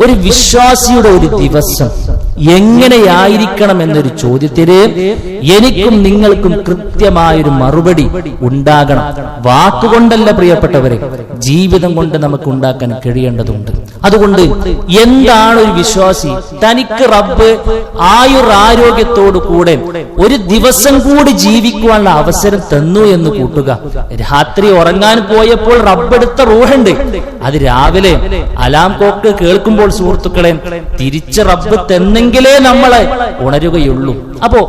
ഒരു വിശ്വാസിയുടെ ഒരു ദിവസം എങ്ങനെയായിരിക്കണം എന്നൊരു ചോദ്യത്തിന് എനിക്കും നിങ്ങൾക്കും കൃത്യമായൊരു മറുപടി ഉണ്ടാകണം. വാക്കുകൊണ്ടല്ല പ്രിയപ്പെട്ടവരെ, ജീവിതം കൊണ്ട് നമുക്ക് ഉണ്ടാക്കാൻ കഴിയേണ്ടതുണ്ട്. അതുകൊണ്ട് എന്താണ് ഒരു വിശ്വാസി? തനിക്ക് റബ്ബ് ആയുരാരോഗ്യത്തോടു കൂടെ ഒരു ദിവസം കൂടി ജീവിക്കുവാനുള്ള അവസരം തന്നു എന്ന് കൂട്ടുക. രാത്രി ഉറങ്ങാൻ പോയപ്പോൾ റബ്ബെടുത്ത റൂഹുണ്ട്, അത് രാവിലെ അലാം കോക്ക് കേൾക്കുമ്പോൾ സുഹൃത്തുക്കളെ തിരിച്ച് റബ്ബ് തെന്നെങ്കിലേ നമ്മളെ ഉണരുകയുള്ളൂ. അപ്പോ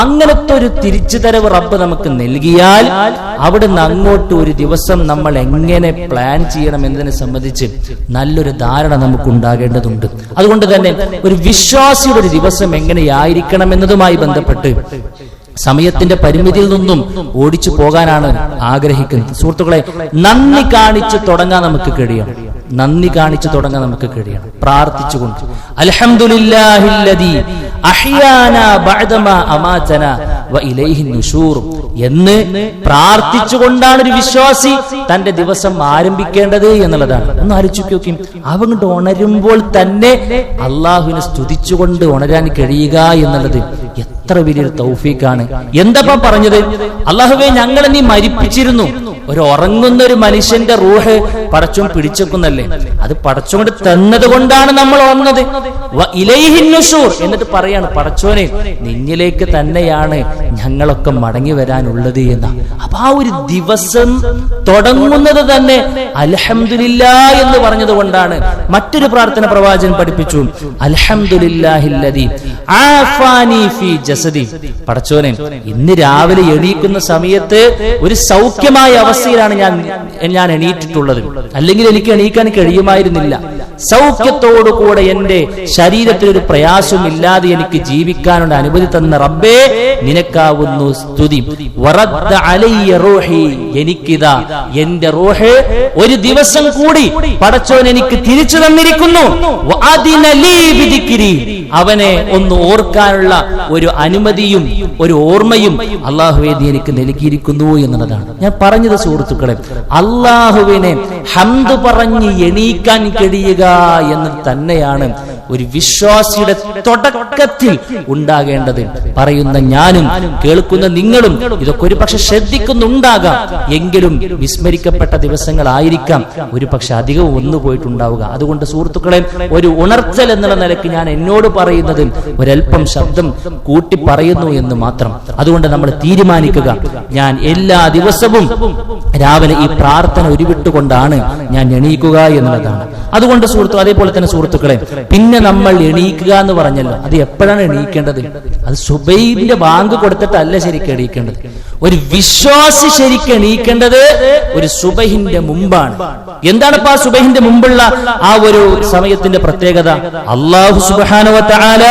അങ്ങനത്തെ ഒരു തിരിച്ചു തരവ് റബ്ബ് നമുക്ക് നൽകിയാൽ അവിടുന്ന് അങ്ങോട്ട് ഒരു ദിവസം നമ്മൾ എങ്ങനെ പ്ലാൻ ചെയ്യണം എന്നതിനെ സംബന്ധിച്ച് നല്ലൊരു ധാരണ നമുക്ക് ഉണ്ടാകേണ്ടതുണ്ട്. അതുകൊണ്ട് തന്നെ ഒരു വിശ്വാസിയുടെ ഒരു ദിവസം എങ്ങനെയായിരിക്കണം എന്നതുമായി ബന്ധപ്പെട്ട് സമയത്തിന്റെ പരിമിതിയിൽ നിന്നും ഓടിച്ചു പോകാനാണ് ആഗ്രഹിക്കുന്നത്. സുഹൃത്തുക്കളെ, നന്ദി കാണിച്ച് തുടങ്ങാൻ നമുക്ക് കഴിയണം. നന്ദി കാണിച്ചു തുടങ്ങാൻ നമുക്ക് കഴിയണം പ്രാർത്ഥിച്ചുകൊണ്ട്. അൽഹംദുലില്ലാഹില്ലദീ അഹ്യാനാ ബഅദമാ അമാതനാ വഇലൈഹി നുശൂർ എന്ന് പ്രാർത്ഥിച്ചുകൊണ്ടാണ് ഒരു വിശ്വാസി തന്റെ ദിവസം ആരംഭിക്കേണ്ടത് എന്നുള്ളതാണ്. ഒന്ന് ആലോചിച്ച് നോക്കി, അവങ്ങോട്ട് ഉണരുമ്പോൾ തന്നെ അള്ളാഹുവിനെ സ്തുതിച്ചുകൊണ്ട് ഉണരാൻ കഴിയുക എന്നുള്ളത് എത്ര വലിയൊരു തൗഫീഖാണ്. എന്താ പറഞ്ഞത്? അള്ളാഹുവേ, ഞങ്ങളെ നീ മരിപ്പിച്ചിരുന്നു. ഒരു ഉറങ്ങുന്ന ഒരു മനുഷ്യന്റെ റൂഹ് പടച്ചോൻ പിടിച്ചെക്കുന്നല്ലേ, അത് പടച്ചോണ്ട് തന്നത് കൊണ്ടാണ് നമ്മൾ ഉണർന്നത്. എന്നിട്ട് പറയാണ്, പടച്ചോനെ നിന്നിലേക്ക് തന്നെയാണ് ഞങ്ങളൊക്കെ മടങ്ങി വരാനുള്ളത് എന്ന. അപ്പൊ ആ ഒരു ദിവസം തുടങ്ങുന്നത് തന്നെ അൽഹംദുലില്ലാ എന്ന് പറഞ്ഞത് കൊണ്ടാണ്. മറ്റൊരു പ്രാർത്ഥന പ്രവാചകൻ പഠിപ്പിച്ചു, അൽഹംദുലില്ലാഹില്ലദീ ആഫാനി ഫീ ജസദി. പടച്ചോനെ, ഇന്ന് രാവിലെ എണീക്കുന്ന സമയത്ത് ഒരു സൗഖ്യമായ അവസ്ഥയിലാണ് ഞാൻ എണീറ്റിട്ടുള്ളത്, അല്ലെങ്കിൽ എനിക്ക് എണീക്കാൻ കഴിയുമായിരുന്നില്ല. സൗഖ്യത്തോടുകൂടെ എന്റെ ശരീരത്തിൽ ഒരു പ്രയാസവും ഇല്ലാതെ എനിക്ക് ജീവിക്കാനുള്ള അനുമതി തന്ന റബ്ബേ, നിനക്കാവുന്നു സ്തുതി. വറദ്ദ അലയ്യ റൂഹി, എനിക്കിതാ എന്റെ റൂഹ് ഒരു ദിവസം കൂടി പടച്ചോൻ എനിക്ക് തിരിച്ചു തന്നിരിക്കുന്നു. വഅദിന ലീ ബിദിക്രി, അവനെ ഒന്ന് ഓർക്കാനുള്ള ഒരു അനുമതിയും ഒരു ഓർമ്മയും അല്ലാഹുവേ നീ എനിക്ക് നൽകിയിരിക്കുന്നു എന്നുള്ളതാണ് ഞാൻ പറഞ്ഞത്. സുഹൃത്തുക്കളെ, അല്ലാഹുവിനെ ഹംദ് പറഞ്ഞ് എണീക്കാൻ കഴിയുക എന്നത് തന്നെയാണ് ഒരു വിശ്വാസിയുടെ തുടക്കത്തിൽ ഉണ്ടാകേണ്ടത്. പറയുന്ന ഞാനും കേൾക്കുന്ന നിങ്ങളും ഇതൊക്കെ ഒരു പക്ഷെ ശ്രദ്ധിക്കുന്നുണ്ടാകാം, എങ്കിലും വിസ്മരിക്കപ്പെട്ട ദിവസങ്ങളായിരിക്കാം ഒരു പക്ഷെ അധികവും വന്നു പോയിട്ടുണ്ടാവുക. അതുകൊണ്ട് സുഹൃത്തുക്കളെ, ഒരു ഉണർത്തൽ എന്നുള്ള നിലയ്ക്ക് ഞാൻ എന്നോട് പറയുന്നത് ഒരൽപ്പം ശബ്ദം കൂട്ടി പറയുന്നു എന്ന് മാത്രം. അതുകൊണ്ട് നമ്മൾ തീരുമാനിക്കുക, ഞാൻ എല്ലാ ദിവസവും രാവിലെ ഈ പ്രാർത്ഥന ഉരുവിട്ടുകൊണ്ടാണ് ഞാൻ എണീക്കുക എന്നുള്ളതാണ്. അതുകൊണ്ട് അതേപോലെ തന്നെ സുഹൃത്തുക്കളെ, പിന്നെ നമ്മൾ എണീക്കുക എന്ന് പറഞ്ഞല്ലോ, അത് എപ്പോഴാണ് എണീക്കേണ്ടത്? അത് സുബൈന്റെ ബാങ്ക് കൊടുത്തിട്ടല്ല ശരിക്കും എണീക്കേണ്ടത്. ഒരു വിശ്വാസി ശരിക്കും എണീക്കേണ്ടത് ഒരു സുബഹിന്റെ മുമ്പാണ്. എന്താണ് ആ സുബഹിന്റെ മുമ്പുള്ള ആ ഒരു സമയത്തിന്റെ പ്രത്യേകത? അല്ലാഹു സുബ്ഹാനഹു വ തആല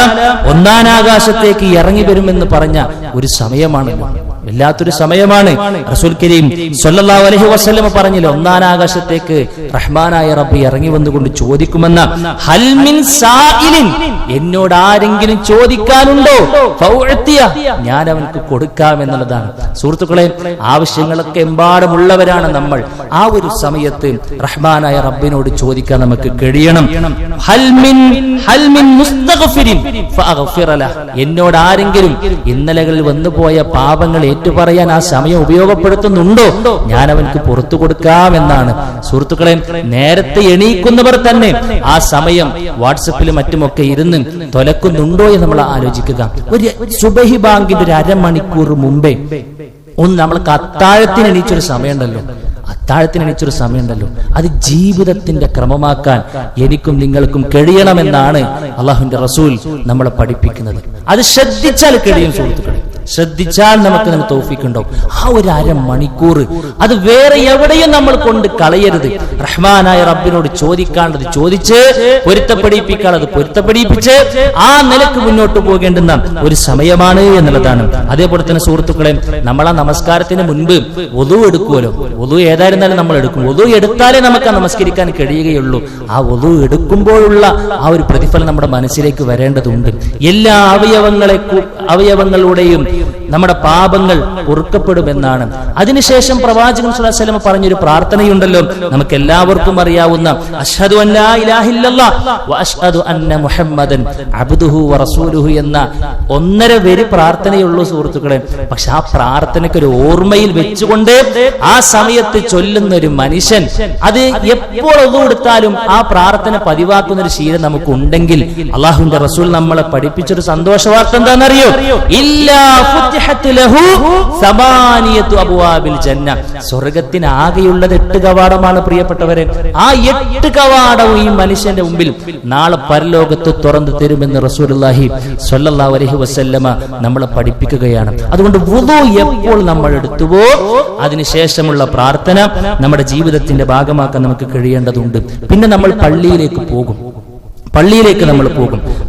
ഒന്നാം ആകാശത്തേക്ക് ഇറങ്ങി വരുമെന്ന് പറഞ്ഞ ഒരു സമയമാണല്ലോ, വല്ലാത്തൊരു സമയമാണ്. റസൂൽ കരീം സ്വല്ലല്ലാഹു അലൈഹി വസല്ലം പറഞ്ഞില്ലേ, ഒന്നാം ആകാശത്തേക്ക് റഹ്മാനായ റബ്ബ് ഇറങ്ങി വന്നുകൊണ്ട് ചോദിക്കുമെന്ന. ഹൽ മിൻ സായിലിൻ, എന്നോട് ആരെങ്കിലും ചോദിക്കാനുണ്ടോ? ഫൗഅതിയ, ഞാൻ അവർക്ക് കൊടുക്കാം എന്നുള്ളതാണ്. സുഹൃത്തുക്കളെ, ആവശ്യങ്ങളൊക്കെ എമ്പാടുമുള്ളവരാണ് നമ്മൾ. ആ ഒരു സമയത്ത് റഹ്മാനായ റബ്ബിനോട് ചോദിക്കാൻ നമുക്ക് കഴിയണം. ഹൽ മിൻ മുസ്തഗ്ഫിരിൻ ഫഅഗ്ഫിറ ലഹു, എന്നോട് ആരെങ്കിലും ഇന്നലകളിൽ വന്നുപോയ പാപങ്ങൾ ഏറ്റുപറയാൻ ആ സമയം ഉപയോഗപ്പെടുത്തുന്നുണ്ടോ? ഞാൻ അവൻക്ക് പുറത്തു കൊടുക്കാമെന്നാണ്. സുഹൃത്തുക്കളെ, നേരത്തെ എണീക്കുന്നവർ തന്നെ ആ സമയം വാട്സപ്പിലും മറ്റുമൊക്കെ ഇരുന്ന് തൊലക്കുന്നുണ്ടോ എന്ന് നമ്മൾ ആലോചിക്കുക. ഒരു സുബഹി ബാങ്കിന്റെ ഒരു അരമണിക്കൂർ മുമ്പേ ഒന്ന് നമ്മൾക്ക് അത്താഴത്തിന് എണീച്ചൊരു സമയമുണ്ടല്ലോ, അത് ജീവിതത്തിന്റെ ക്രമമാക്കാൻ എനിക്കും നിങ്ങൾക്കും കഴിയണമെന്നാണ് അള്ളാഹുവിന്റെ റസൂൽ നമ്മളെ പഠിപ്പിക്കുന്നത്. അത് ശ്രദ്ധിച്ചാൽ കഴിയും സുഹൃത്തുക്കളെ, ശ്രദ്ധിച്ചാൽ നമുക്ക് തന്നെ തൗഫീഖ് ഉണ്ടാവും. ആ ഒരു അരമണിക്കൂർ അത് വേറെ എവിടെയും നമ്മൾ കൊണ്ട് കളയരുത്. റഹ്മാനായ റബ്ബിനോട് ചോദിക്കാണ്ടത് ചോദിച്ച്, പൊരുത്തപ്പെടിപ്പിക്കാനുള്ളത് പൊരുത്തപ്പെടിപ്പിച്ച് ആ നിലക്ക് മുന്നോട്ട് പോകേണ്ടുന്ന ഒരു സമയമാണ് എന്നുള്ളതാണ്. അതേപോലെ തന്നെ സുഹൃത്തുക്കളെ, നമ്മൾ ആ നമസ്കാരത്തിന് മുൻപ് വുളു എടുക്കുമല്ലോ. വുളു ഏതായിരുന്നാലും നമ്മൾ എടുക്കും. വുളു എടുത്താലേ നമുക്ക് നമസ്കരിക്കാൻ കഴിയുകയുള്ളൂ. ആ വുളു എടുക്കുമ്പോഴുള്ള ആ ഒരു പ്രതിഫലം നമ്മുടെ മനസ്സിലേക്ക് വരേണ്ടതുണ്ട്. എല്ലാ അവയവങ്ങളുടെയും നമ്മുടെ പാപങ്ങൾ പൊറുക്കപ്പെടുമെന്നാണ്. അതിനുശേഷം പ്രവാചകൻ സ്വല്ലല്ലാഹു അലൈഹി വസല്ലം പറഞ്ഞൊരു പ്രാർത്ഥനയുണ്ടല്ലോ, നമുക്ക് എല്ലാവർക്കും അറിയാവുന്ന അശ്ഹദു അൻ ലാ ഇലാഹ ഇല്ലല്ലാഹ് വ അശ്ഹദു അന്ന മുഹമ്മദൻ അബ്ദുഹു വ റസൂലുഹു എന്ന 1.5 വരി പ്രാർത്ഥനയുള്ളൂ സുഹൃത്തുക്കളെ. പക്ഷെ ആ പ്രാർത്ഥനയ്ക്ക് ഒരു ഓർമ്മയിൽ വെച്ചുകൊണ്ട് ആ സമയത്ത് ചൊല്ലുന്ന ഒരു മനുഷ്യൻ, അത് എപ്പോൾ ഒതുകൊടുത്താലും ആ പ്രാർത്ഥന പതിവാക്കുന്ന ഒരു ശീലം നമുക്കുണ്ടെങ്കിൽ അള്ളാഹുവിന്റെ റസൂൽ നമ്മളെ പഠിപ്പിച്ചൊരു സന്തോഷ വാർത്ത എന്താണെന്നറിയോ? ഇല്ലാ ഫുത്തിഹത് ലഹു സമാനിയതു അബ്വാബിൽ ജന്ന. സ്വർഗ്ഗത്തിന് ആകെയുള്ളത് 8 കവാടമാണ് പ്രിയപ്പെട്ടവരെ. ആ 8 കവാടവും ഈ മനുഷ്യന്റെ മുമ്പിൽ നാളെ പരലോകത്ത് തുറന്നു തരുമെന്ന് റസൂലുള്ളാഹി സ്വല്ലല്ലാഹു അലൈഹി വസല്ലമ നമ്മളെ പഠിപ്പിക്കുകയാണ്. അതുകൊണ്ട് വുളു എപ്പോൾ നമ്മൾ എടുത്തുവോ അതിനുശേഷമുള്ള പ്രാർത്ഥന നമ്മുടെ ജീവിതത്തിന്റെ ഭാഗമാക്കാൻ നമുക്ക് കഴിയേണ്ടതുണ്ട്. പിന്നെ നമ്മൾ പള്ളിയിലേക്ക് പോകും.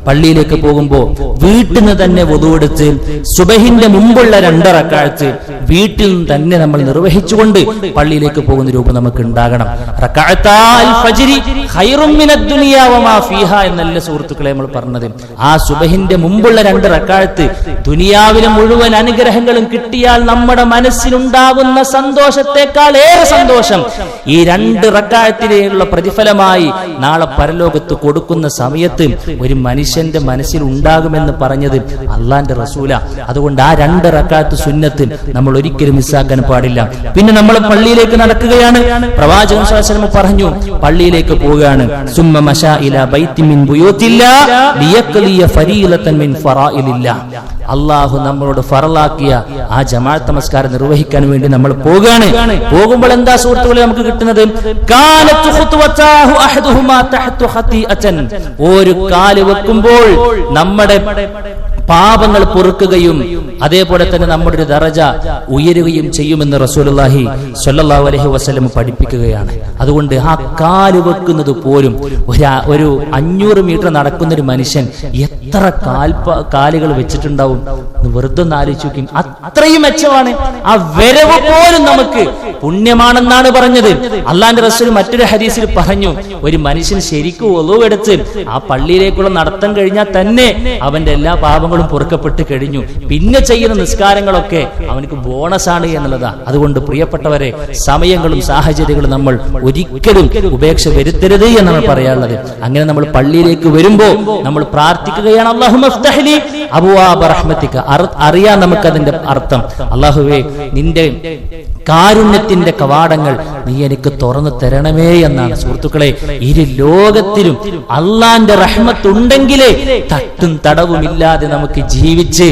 പള്ളിയിലേക്ക് പോകുമ്പോൾ വീട്ടിൽ നിന്ന് തന്നെ വുദൂഎടുത്ത് സുബഹിന്റെ മുമ്പുള്ള 2 റക്അത്ത് വീട്ടിൽ നിന്ന് തന്നെ നമ്മൾ നിർവഹിച്ചുകൊണ്ട് പള്ളിയിലേക്ക് പോകുന്ന രൂപം നമുക്ക് ഉണ്ടാകണം. റക്അത്താൽ ഫജ്രി ഖൈറും മിനദ് ദുനിയാ വമാ ഫീഹാ എന്നല്ല സുഹൃത്തുക്കളെ നമ്മൾ പറഞ്ഞത്. ആ സുബഹിന്റെ മുമ്പുള്ള 2 റക്അത്ത് ദുനിയാവിലെ മുഴുവൻ അനുഗ്രഹങ്ങളും കിട്ടിയാൽ നമ്മുടെ മനസ്സിലുണ്ടാകുന്ന സന്തോഷത്തെക്കാൾ ഏറെ സന്തോഷം ഈ 2 റക്അത്തിനുള്ള പ്രതിഫലമായി നാളെ പരലോകത്ത് കൊടുക്കുന്ന സമയത്ത് ഒരു മനുഷ്യന്റെ മനസ്സിൽ ഉണ്ടാകുമെന്ന് പറഞ്ഞത് അള്ളാന്റെ റസൂല. അതുകൊണ്ട് ആ 2 റക്അത്ത് സുന്നത്ത് നമ്മൾ ഒരിക്കലും മിസ്സാക്കാൻ പാടില്ല. പിന്നെ നമ്മൾ പള്ളിയിലേക്ക് നടക്കുകയാണ്. പ്രവാചകൻ സ്വല്ലല്ലാഹു അലൈഹി വസല്ലം പറഞ്ഞു, പള്ളിയിലേക്ക് പോവുകയാണ്. സുമ്മ മശാ ഇലാ ബൈത്തി മിൻ ബുയൂത്തില്ലാ ലിയഖ്ലിയ ഫരീലതൻ മിൻ ഫറായിലില്ലാ. അള്ളാഹു നമ്മളോട് ഫറലാക്കിയ ആ ജമാഅത്ത് നമസ്കാരം നിർവഹിക്കാൻ വേണ്ടി നമ്മൾ പോകുകയാണ്. പോകുമ്പോൾ എന്താ സുഹൃത്തുക്കളെ നമുക്ക് കിട്ടുന്നത്? കാലത്തു ഖുത്വതാഹു അഹദുഹുമാ തഹത്തു ഖതീഅതൻ. ഒരു കാല് വെക്കുമ്പോൾ നമ്മുടെ പാപങ്ങൾ പൊറുക്കുകയും അതേപോലെ തന്നെ നമ്മുടെ ഒരു ദറജ ഉയരുകയും ചെയ്യുമെന്ന് റസൂലുള്ളാഹി സ്വല്ലല്ലാഹു അലൈഹി വസല്ലം പഠിപ്പിക്കുകയാണ്. അതുകൊണ്ട് ആ കാല് വെക്കുന്നത് പോലും ഒരു 500 മീറ്റർ നടക്കുന്ന ഒരു മനുഷ്യൻ എത്ര കാലുകൾ വെച്ചിട്ടുണ്ടാവും വെറുതെ ഒന്ന് ആലോചിച്ച് നോക്കി. അത്രയും മെച്ചമാണ്. ആ വരവ് പോലും നമുക്ക് പുണ്യമാണെന്നാണ് പറഞ്ഞത്. അള്ളാന്റെ റസൂൽ മറ്റൊരു ഹദീസിൽ പറഞ്ഞു, ഒരു മനുഷ്യൻ ശരിക്കും ഒളുവെടുത്ത് ആ പള്ളിയിലേക്കുള്ള നടത്തം കഴിഞ്ഞാൽ തന്നെ അവന്റെ എല്ലാ പാപങ്ങളും പൊറുക്കപ്പെട്ട് കഴിഞ്ഞു. പിന്നെ ചെയ്യുന്ന നിസ്കാരങ്ങളൊക്കെ അവനക്ക് ബോണസാണ് എന്നുള്ളതാ. അതുകൊണ്ട് പ്രിയപ്പെട്ടവരെ, സമയങ്ങളും സാഹചര്യങ്ങളും നമ്മൾ ഒരിക്കലും ഉപേക്ഷ വരുത്തരുത് എന്നാണ് പറയാനുള്ളത്. അങ്ങനെ നമ്മൾ പള്ളിയിലേക്ക് വരുമ്പോ നമ്മൾ പ്രാർത്ഥിക്കുകയാണ്, അല്ലാഹുമ്മ ഇഫ്തഹ് ലി അബ്വാബ റഹ്മതിക. അറിയാം നമുക്കതിന്റെ അർത്ഥം. അല്ലാഹുവേ, നിന്റെ കാരുണ്യത്തിന്റെ കവാടങ്ങൾ നീ എനിക്ക് തുറന്നു തരണമേ എന്നാണ്. സുഹൃത്തുക്കളെ, ഇരു ലോകത്തിലും അള്ളാന്റെ റഹ്മത്തുണ്ടെങ്കിലേ തട്ടും തടവുമില്ലാതെ നമുക്ക് ജീവിച്ച്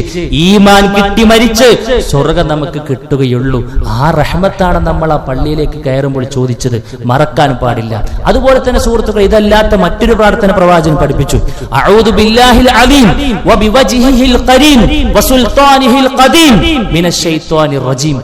ഈമാൻ കിട്ടി മരിച്ച് സ്വർഗം നമുക്ക് കിട്ടുകയുള്ളൂ. ആ റഹ്മത്താണ് നമ്മൾ ആ പള്ളിയിലേക്ക് കയറുമ്പോൾ ചോദിച്ചത്, മറക്കാൻ പാടില്ല. അതുപോലെ തന്നെ സുഹൃത്തുക്കളെ, ഇതല്ലാത്ത മറ്റൊരു പ്രാർത്ഥന പ്രവാചകൻ പഠിപ്പിച്ചു. അഊദു ബില്ലാഹിൽ അലീം വബിവജ്ഹിഹിൽ ഖരീം വസുൽത്താനിഹിൽ ഖദീം മിനശ് ശൈത്വാനിർ റജീം.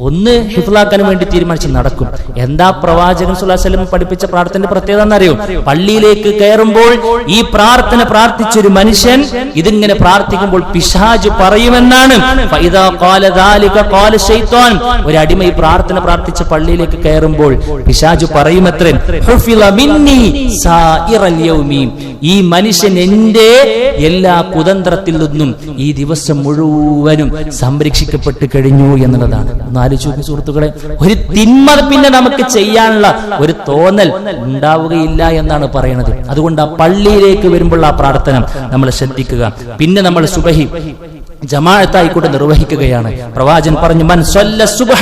ഒന്ന് ഹിഫ്ലാക്കാൻ വേണ്ടി തീരുമാനിച്ച് നടക്കും. എന്താ പ്രവാചകൻ സ്വല്ലല്ലാഹു അലൈഹി വസല്ലം പഠിപ്പിച്ച പ്രാർത്ഥനയുടെ പ്രത്യേകത എന്നറിയോ? പള്ളിയിലേക്ക് കയറുമ്പോൾ ഈ പ്രാർത്ഥന പ്രാർത്ഥിച്ചൊരു മനുഷ്യൻ ഇതിങ്ങനെ പ്രാർത്ഥിക്കുമ്പോൾ പിശാച് പറയുമെന്നാണ്. ഫഇദാ ഖാല ദാലിക ഖാല ശൈത്വാൻ. ഒരു അടിമ ഈ പ്രാർത്ഥന പ്രാർത്ഥിച്ച പള്ളിയിലേക്ക് കയറുമ്പോൾ പിശാച് പറയുമത്രേ, ഹുഫിള മിന്നി സായിറൽ യൗമി. ഈ മനുഷ്യൻ എന്റെ എല്ലാ കുതന്ത്രത്തിൽ നിന്നും ഈ ദിവസം മുഴുവനും സംരക്ഷിക്കപ്പെട്ട് കഴിഞ്ഞു എന്നുള്ളതാണ്. ആലോചിച്ചു സുഹൃത്തുക്കളെ, ഒരു തിന്മ പിന്നെ നമുക്ക് ചെയ്യാനുള്ള ഒരു തോന്നൽ ഉണ്ടാവുകയില്ല എന്നാണ് പറയുന്നത്. അതുകൊണ്ട് ആ പള്ളിയിലേക്ക് വരുമ്പോൾ ആ പ്രാർത്ഥന നമ്മൾ ശ്രദ്ധിക്കുക. പിന്നെ നമ്മൾ സുബഹി ജമാഅത്തായിക്കൊണ്ട് നിർവഹിക്കുകയാണ്. പ്രവാചകൻ പറഞ്ഞു, മൻ സല്ല സുബ്ഹ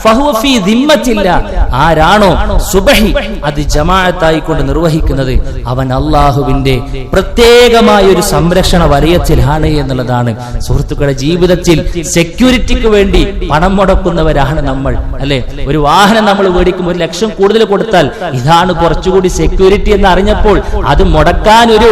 ഫഹുവ ഫീ ദിമ്മത്തില്ലാ. ആരാണോ സുബഹി അത് ജമാഅത്തായിക്കൊണ്ട് നിർവഹിക്കുന്നത് അവൻ അല്ലാഹുവിന്റെ പ്രത്യേകമായ ഒരു സംരക്ഷണ വലയത്തിലാണ് എന്നുള്ളതാണ്. സുഹൃത്തുക്കളുടെ ജീവിതത്തിൽ സെക്യൂരിറ്റിക്ക് വേണ്ടി പണം മുടക്കുന്നവരാണ് നമ്മൾ, അല്ലെ? ഒരു വാഹനം നമ്മൾ മേടിക്കുമ്പോൾ 1 ലക്ഷം കൂടുതൽ കൊടുത്താൽ ഇതാണ് കുറച്ചുകൂടി സെക്യൂരിറ്റി എന്ന് അറിഞ്ഞപ്പോൾ അത് മുടക്കാൻ ഒരു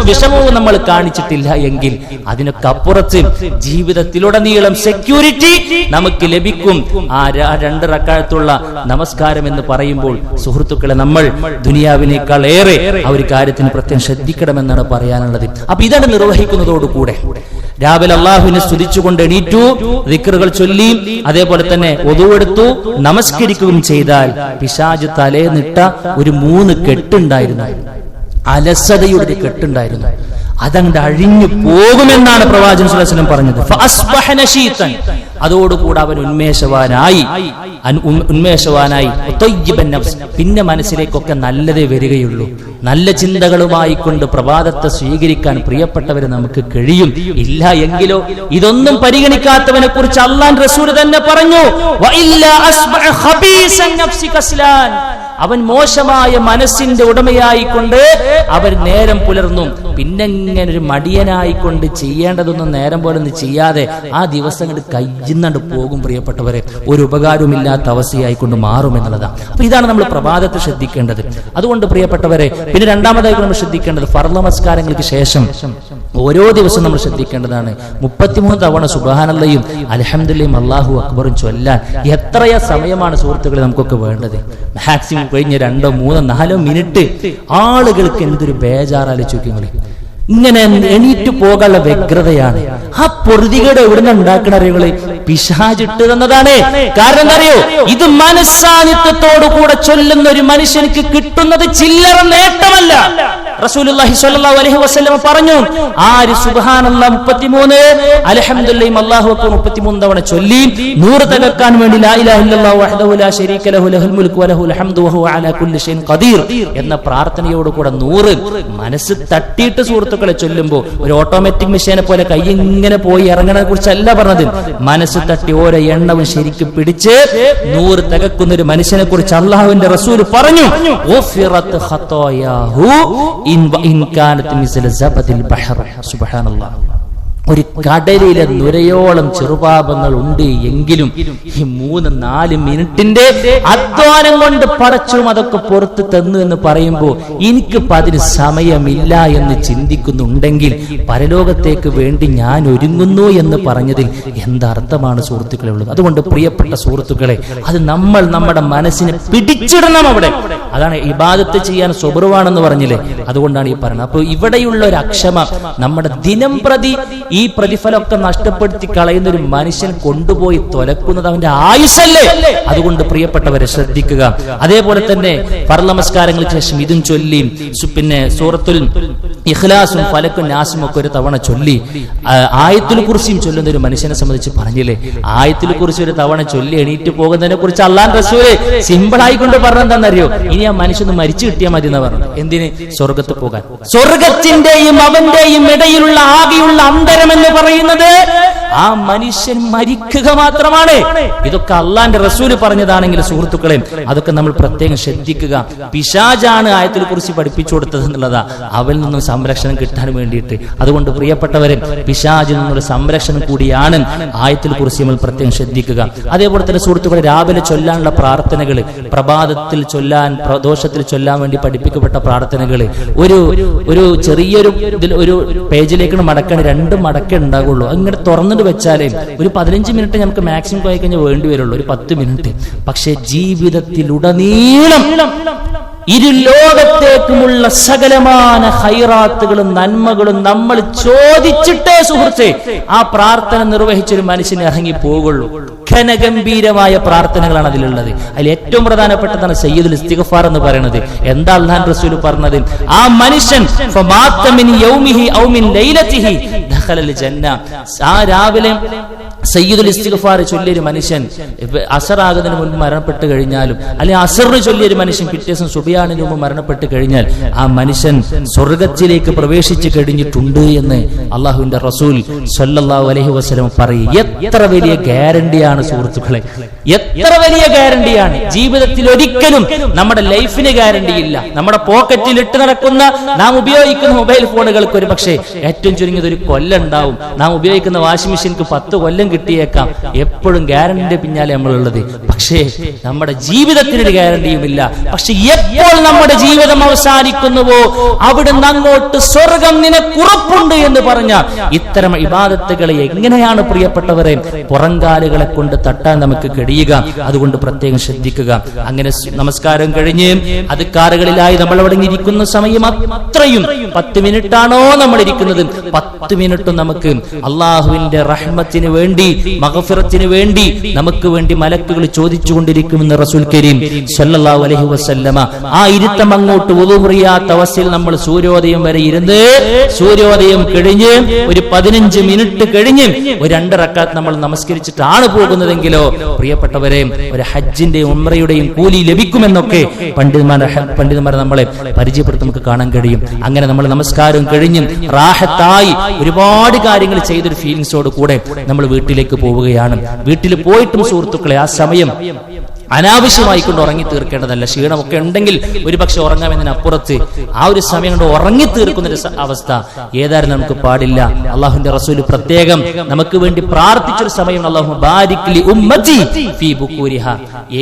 വിഷമവും നമ്മൾ കാണിച്ചിട്ടില്ല എങ്കിൽ അതിനൊക്കെ അപ്പുറത്ത് ജീവിതത്തിലുടനീളം സെക്യൂരിറ്റി നമുക്ക് ലഭിക്കും. ആ 2 റക്അത്തുള്ള നമസ്കാരം എന്ന് പറയുമ്പോൾ സുഹൃത്തുക്കളെ, നമ്മൾ ദുനിയാവിനേക്കാൾ ഏറെ ആ ഒരു കാര്യത്തിന് പ്രത്യേകം ശ്രദ്ധിക്കണമെന്നാണ് പറയാനുള്ളത്. അപ്പൊ ഇതാണ് നിർവഹിക്കുന്നതോടുകൂടെ രാവിലെ അള്ളാഹുവിനെ സ്തുതിച്ചുകൊണ്ട് എണീറ്റു, ദിക്റുകൾ ചൊല്ലി, അതേപോലെ തന്നെ ഒതുവെടുത്തു, നമസ്കരിക്കുകയും ചെയ്താൽ പിശാച് തലേന്നിട്ട ഒരു 3 കെട്ടുണ്ടായിരുന്നു. അലസതയുടെ കെട്ടുണ്ടായിരുന്നു. അതങ്ങട് അഴിഞ്ഞു പോകുമെന്നാണ് പ്രവാചകൻ സ്വല്ലല്ലാഹു അലൈഹി വസല്ലം പറഞ്ഞത്. ഫഅസ്ബഹ നശീതൻ, അതോടുകൂടെ അവൻ ഉന്മേഷവാനായി ത്വയ്യിബൻ നഫ്സ്, പിന്നെ മനസ്സിലേക്കൊക്കെ നല്ലതേ വരികയുള്ളൂ. നല്ല ചിന്തകളുമായി കൊണ്ട് പ്രഭാതത്തെ സ്വീകരിക്കാൻ പ്രിയപ്പെട്ടവരെ നമുക്ക് കഴിയും. ഇല്ല എങ്കിലോ ഇതൊന്നും പരിഗണിക്കാത്തവനെ കുറിച്ച് അല്ലാഹുവിന്റെ റസൂൽ തന്നെ പറഞ്ഞു, വഇല്ലാ അസ്ബഹ ഖബീസൻ നഫ്സി കസ്ലാൻ, അവൻ മോശമായ മനസ്സിന്റെ ഉടമയായിക്കൊണ്ട് അവൻ നേരം പുലർന്നു. പിന്നെ ഇങ്ങനെ ഒരു മടിയനായിക്കൊണ്ട് ചെയ്യേണ്ടതൊന്നും നേരം പോലെ ഒന്നും ചെയ്യാതെ ആ ദിവസം കണ്ട് കയ്യുന്നണ്ട് പോകും. പ്രിയപ്പെട്ടവരെ, ഒരു ഉപകാരവുമില്ലാത്ത അവസ്ഥയായിക്കൊണ്ട് മാറുമെന്നുള്ളതാണ്. അപ്പൊ ഇതാണ് നമ്മൾ പ്രഭാതത്തെ ശ്രദ്ധിക്കേണ്ടത്. അതുകൊണ്ട് പ്രിയപ്പെട്ടവരെ, പിന്നെ രണ്ടാമതായി നമ്മൾ ശ്രദ്ധിക്കേണ്ടത് ഫർള് നമസ്കാരങ്ങൾക്ക് ശേഷം ഓരോ ദിവസവും നമ്മൾ ശ്രദ്ധിക്കേണ്ടതാണ് 33 തവണ സുബ്ഹാനല്ലാഹും അൽഹംദുലില്ലാഹും അല്ലാഹു അക്ബറും ചൊല്ലാൻ എത്രയ സമയമാണ് സുഹൃത്തുക്കളെ നമുക്കൊക്കെ വേണ്ടത്? മാക്സിമം കഴിഞ്ഞ 2, 3, 4 മിനിറ്റ്. ആളുകൾക്ക് എന്തൊരു ബേജാറാലോചിക്കുന്നത്, ഇങ്ങനെ എണീറ്റ് പോകാനുള്ള വ്യഗ്രതയാണ്. ആ പൊറുതികേട് എവിടുന്ന് ഉണ്ടാക്കണ അറിയുകള്? പിശാചിട്ട് തന്നതാണ്. കാരണം എന്താ അറിയോ? ഇത് മനസ്സാന്നിധ്യത്തോടുകൂടെ ചൊല്ലുന്ന ഒരു മനുഷ്യനിക്ക് കിട്ടുന്നത് ചില്ലറ നേട്ടമല്ല. റസൂലുള്ളാഹി സ്വല്ലല്ലാഹു അലൈഹി വസല്ലം പറഞ്ഞു, ആര് സുബ്ഹാനല്ലാഹ് 33 അൽഹംദുലില്ലാഹി അല്ലാഹു അക്ബർ 33 തവണ ചൊല്ലി 100 തകക്കാൻ വേണ്ടി ലാ ഇലാഹ ഇല്ലല്ലാഹു വഹ്ദഹു ലാ ശരീക ലഹു ലഹുൽ മുൽക്കു വലഹുൽ ഹംദു വഹുവ അലാ കുല്ലി ഷൈഇൻ ഖദീർ എന്ന പ്രാർത്ഥനയോട് കൂടെ 100 മനസ്സ് തട്ടിയിട്ട് സുഹൃത്തുക്കളെ ചൊല്ലുമ്പോൾ ഒരു ഓട്ടോമാറ്റിക് മെഷീനെ പോലെ കൈ ഇങ്ങനെ പോയി ഇറങ്ങണതിനെ കുറിച്ചല്ല പറഞ്ഞത്. മനസ്സ് തട്ടി ഓരോ എണ്ണവും ശരിക്കും പിടിച്ച് 100 തികക്കുന്ന ഒരു മനുഷ്യനെ കുറിച്ച് അല്ലാഹുവിന്റെ റസൂൽ പറഞ്ഞു, ഗുഫിറത് ഖതായാഹു ഇൻ കാനത് മിസ്ല സബദിൽ ബഹർ. സുബ്ഹാനല്ലാഹ്, ഒരു കടലിലെ നുരയോളം ചെറുപാപങ്ങൾ ഉണ്ട് എങ്കിലും ഈ 3-4 മിനിറ്റിന്റെ അധ്വാനം കൊണ്ട് പടച്ചും അതൊക്കെ പുറത്ത് തന്നു എന്ന് പറയുമ്പോൾ എനിക്കിപ്പോ അതിന് സമയമില്ല എന്ന് ചിന്തിക്കുന്നുണ്ടെങ്കിൽ പരലോകത്തേക്ക് വേണ്ടി ഞാൻ ഒരുങ്ങുന്നു എന്ന് പറഞ്ഞതിൽ എന്തർത്ഥമാണ് സുഹൃത്തുക്കളെ ഉള്ളത്? അതുകൊണ്ട് പ്രിയപ്പെട്ട സുഹൃത്തുക്കളെ, അത് നമ്മൾ നമ്മുടെ മനസ്സിനെ പിടിച്ചിടണം. അവിടെ അതാണ് ഇബാദത്ത് ചെയ്യാൻ സ്വബറുവാണെന്ന് പറഞ്ഞില്ലേ, അതുകൊണ്ടാണ് ഈ പറയുന്നത്. അപ്പൊ ഇവിടെയുള്ള ഒരു അക്ഷമ നമ്മുടെ ദിനം പ്രതി ഈ പ്രതിഫലമൊക്കെ നഷ്ടപ്പെടുത്തി കളയുന്ന ഒരു മനുഷ്യൻ കൊണ്ടുപോയി തൊലക്കുന്നത് അവന്റെ ആയുസ്സല്ലേ. അതുകൊണ്ട് പ്രിയപ്പെട്ടവരെ ശ്രദ്ധിക്കുക. അതേപോലെ തന്നെ ഫർള് നമസ്കാരങ്ങൾക്ക് ശേഷം ഇതും ചൊല്ലി, പിന്നെ സൂറത്തുൽ ഇഖ്ലാസും ഫലക്കും നാസും ഒക്കെ ഒരു തവണ ചൊല്ലി, ആയത്തുൽ കുർസിയും ചൊല്ലുന്ന ഒരു മനുഷ്യനെ സംബന്ധിച്ച് പറഞ്ഞില്ലേ, ആയത്തുൽ കുർസി ഒരു തവണ ചൊല്ലി എണീറ്റ് പോകുന്നതിനെ കുറിച്ച് അല്ലാഹുവിന്റെ റസൂല് സിമ്പിൾ ആയിക്കൊണ്ട് പറഞ്ഞെന്താണെന്നറിയോ? ഇനി ആ മനുഷ്യന് മരിച്ചു കിട്ടിയാൽ മതി എന്നാ പറഞ്ഞു. എന്തിന്? സ്വർഗത്ത് പോകാൻ. സ്വർഗത്തിന്റെയും അവന്റെയും ഇടയിലുള്ള ആകെയുള്ള അന്തരം എന്ന് പറയുന്നത് ആ മനുഷ്യൻ മരിക്കുക മാത്രമാണ്. ഇതൊക്കെ അല്ലാഹുവിന്റെ റസൂല് പറഞ്ഞതാണെങ്കിൽ സുഹൃത്തുക്കളെ, അതൊക്കെ നമ്മൾ പ്രത്യേകം ശ്രദ്ധിക്കുക. പിശാചാണ് ആയത്തുൽ കുർസി പഠിപ്പിച്ചു കൊടുത്തത് എന്നുള്ളതാ, അവനിൽ നിന്നും സംരക്ഷണം കിട്ടാൻ വേണ്ടിയിട്ട്. അതുകൊണ്ട് പ്രിയപ്പെട്ടവരെ, പിശാചിൽ നിന്നുള്ള സംരക്ഷണം കൂടിയാണ് ആയത്തുൽ കുർസി. നമ്മൾ പ്രത്യേകം ശ്രദ്ധിക്കുക. അതേപോലെ തന്നെ സുഹൃത്തുക്കളെ, രാവിലെ ചൊല്ലാനുള്ള പ്രാർത്ഥനകൾ, പ്രഭാതത്തിൽ ചൊല്ലാൻ, പ്രദോഷത്തിൽ ചൊല്ലാൻ വേണ്ടി പഠിപ്പിക്കപ്പെട്ട പ്രാർത്ഥനകൾ ഒരു ചെറിയൊരു ഒരു പേജിലേക്ക് മടക്കാൻ 2 മടക്കേ ഉണ്ടാകുള്ളൂ. അങ്ങനെ തുറന്നിട്ട് വെച്ചാലേ ഒരു 15 മിനിറ്റ് നമുക്ക് മാക്സിമം പോയി കഴിഞ്ഞാൽ വേണ്ടി വരുള്ളൂ, ഒരു 10 മിനിറ്റ്. പക്ഷെ ജീവിതത്തിലുടനീളം ഇരുലോകത്തേക്കുമുള്ള സകലമാന ഹൈറാത്തുകളും നന്മകളും നമ്മൾ ചോദിച്ചിട്ടേ സുഹൃത്തെ ആ പ്രാർത്ഥന നിർവഹിച്ചൊരു മനുഷ്യന് ഇറങ്ങി പോകുള്ളൂ. ഘനഗംഭീരമായ പ്രാർത്ഥനകളാണ് അതിലുള്ളത്. അതിൽ ഏറ്റവും പ്രധാനപ്പെട്ടതാണ് സയ്യിദുൽ ഇസ്തിഗ്ഫാർ എന്ന് പറയുന്നത്. എന്താ അല്ലാഹുവിന്റെ റസൂൽ പറഞ്ഞത്? ആ മനുഷ്യൻ ഫമാത മിൻ യൗമിഹി ഔ മിൻ ലൈലതിഹി ദഖലൽ ജന്ന. ആ രാവിലെ സയ്യിദുൽ ഇസ്തിഗ്ഫാർ ചൊല്ലിയൊരു മനുഷ്യൻ അസറാകുന്നതിന് മുൻപ് മരണപ്പെട്ട് കഴിഞ്ഞാലും, അല്ലെങ്കിൽ അസറിന് ചൊല്ലിയൊരു മനുഷ്യൻ പിറ്റേ ദിവസം സുബിയാണിന് മുമ്പ് മരണപ്പെട്ട് കഴിഞ്ഞാൽ ആ മനുഷ്യൻ സ്വർഗത്തിലേക്ക് പ്രവേശിച്ചു കഴിഞ്ഞിട്ടുണ്ട് എന്ന് അള്ളാഹുവിന്റെ റസൂൽ സ്വല്ലല്ലാഹു അലൈഹി വസല്ലം പറയും. എത്ര വലിയ ഗ്യാരണ്ടിയാണ് സുഹൃത്തുക്കളെ, എത്ര വലിയ ഗ്യാരണ്ടിയാണ്! ജീവിതത്തിൽ ഒരിക്കലും നമ്മുടെ ലൈഫിന് ഗ്യാരണ്ടി ഇല്ല. നമ്മുടെ പോക്കറ്റിൽ ഇട്ട് നടക്കുന്ന നാം ഉപയോഗിക്കുന്ന മൊബൈൽ ഫോണുകൾക്ക് ഒരു പക്ഷേ ഏറ്റവും ചുരുങ്ങിയത് 1 കൊല്ലം ഉണ്ടാവും. നാം ഉപയോഗിക്കുന്ന വാഷിംഗ് മെഷീൻക്ക് 10 കൊല്ലം കിട്ടിയേക്കാം. എപ്പോഴും ഗ്യാരണ്ടിന്റെ പിന്നാലെ നമ്മളുള്ളത്. പക്ഷേ നമ്മുടെ ജീവിതത്തിനൊരു ഗ്യാരണ്ടിയുമില്ല. പക്ഷെ എപ്പോൾ നമ്മുടെ ജീവിതം അവസാനിക്കുന്നുവോ അവിടുന്ന് അങ്ങോട്ട് സ്വർഗം നിനക്കുറപ്പുണ്ട് എന്ന് പറഞ്ഞ ഇത്തരം ഇബാദത്തുകളെ എങ്ങനെയാണ് പ്രിയപ്പെട്ടവരെ പുറങ്കാലുകളെ കൊണ്ട് തട്ടാൻ നമുക്ക് കഴിയുക? അതുകൊണ്ട് പ്രത്യേകം ശ്രദ്ധിക്കുക. അങ്ങനെ നമസ്കാരം കഴിഞ്ഞ് അദ്കാറുകളിലായി നമ്മൾ അവിടെ ഇരിക്കുന്ന സമയം അത്രയും 10 മിനിറ്റ് ആണോ നമ്മൾ ഇരിക്കുന്നത്, 10 മിനിറ്റും നമുക്ക് അള്ളാഹുവിന്റെ റഹ്മത്തിന് വേണ്ടി വേണ്ടി, മഗ്ഫിറത്തിന് വേണ്ടി നമുക്ക് വേണ്ടി മലക്കുകൾ ചോദിച്ചുകൊണ്ടിരിക്കുമെന്ന് റസൂൽ കരീം സല്ലല്ലാഹു അലൈഹി വസല്ലമ. ആ ഇരുത്തം അങ്ങോട്ട് വുളു മുറിയാത്ത അവസ്ഥയിൽ നമ്മൾ സൂര്യോദയം വരെ ഇരുന്ന്, സൂര്യോദയം കഴിഞ്ഞ് ഒരു 15 മിനിറ്റ് കഴിഞ്ഞ് ഒരു 2 റക്അത്ത് നമ്മൾ നമസ്കരിച്ചിട്ടാണ് പോകുന്നതെങ്കിലോ പ്രിയപ്പെട്ടവരെ, ഒരു ഹജ്ജിന്റെയും ഉംറയുടെയും കൂലി ലഭിക്കുമെന്നൊക്കെ പണ്ഡിതന്മാർ നമ്മളെ പരിചയപ്പെടുത്തി നമുക്ക് കാണാൻ കഴിയും. അങ്ങനെ നമ്മൾ നമസ്കാരം കഴിഞ്ഞ് റാഹത്തായി ഒരുപാട് കാര്യങ്ങൾ ചെയ്തൊരു ഫീലിംഗ്സോട് കൂടെ നമ്മൾ വീട്ടിലേക്ക് പോവുകയാണ്. വീട്ടിൽ പോയിട്ടും സുഹൃത്തുക്കളെ, ആ സമയം അനാവശ്യമായി കൊണ്ട് ഉറങ്ങി തീർക്കേണ്ടതല്ല. ക്ഷീണമൊക്കെ ഉണ്ടെങ്കിൽ ഒരുപക്ഷെ ഉറങ്ങാമെന്നതിനപ്പുറത്ത് ആ ഒരു സമയം കൊണ്ട് ഉറങ്ങി തീർക്കുന്ന ഒരു അവസ്ഥ ഏതായാലും നമുക്ക് പാടില്ല. അള്ളാഹുവിന്റെ റസൂൽ പ്രത്യേകം നമുക്ക് വേണ്ടി പ്രാർത്ഥിച്ചൊരു സമയം, അല്ലാഹുമ്മ ബാരിക് ലി ഉമ്മത്തി ഫീ ബുകൂരിഹ.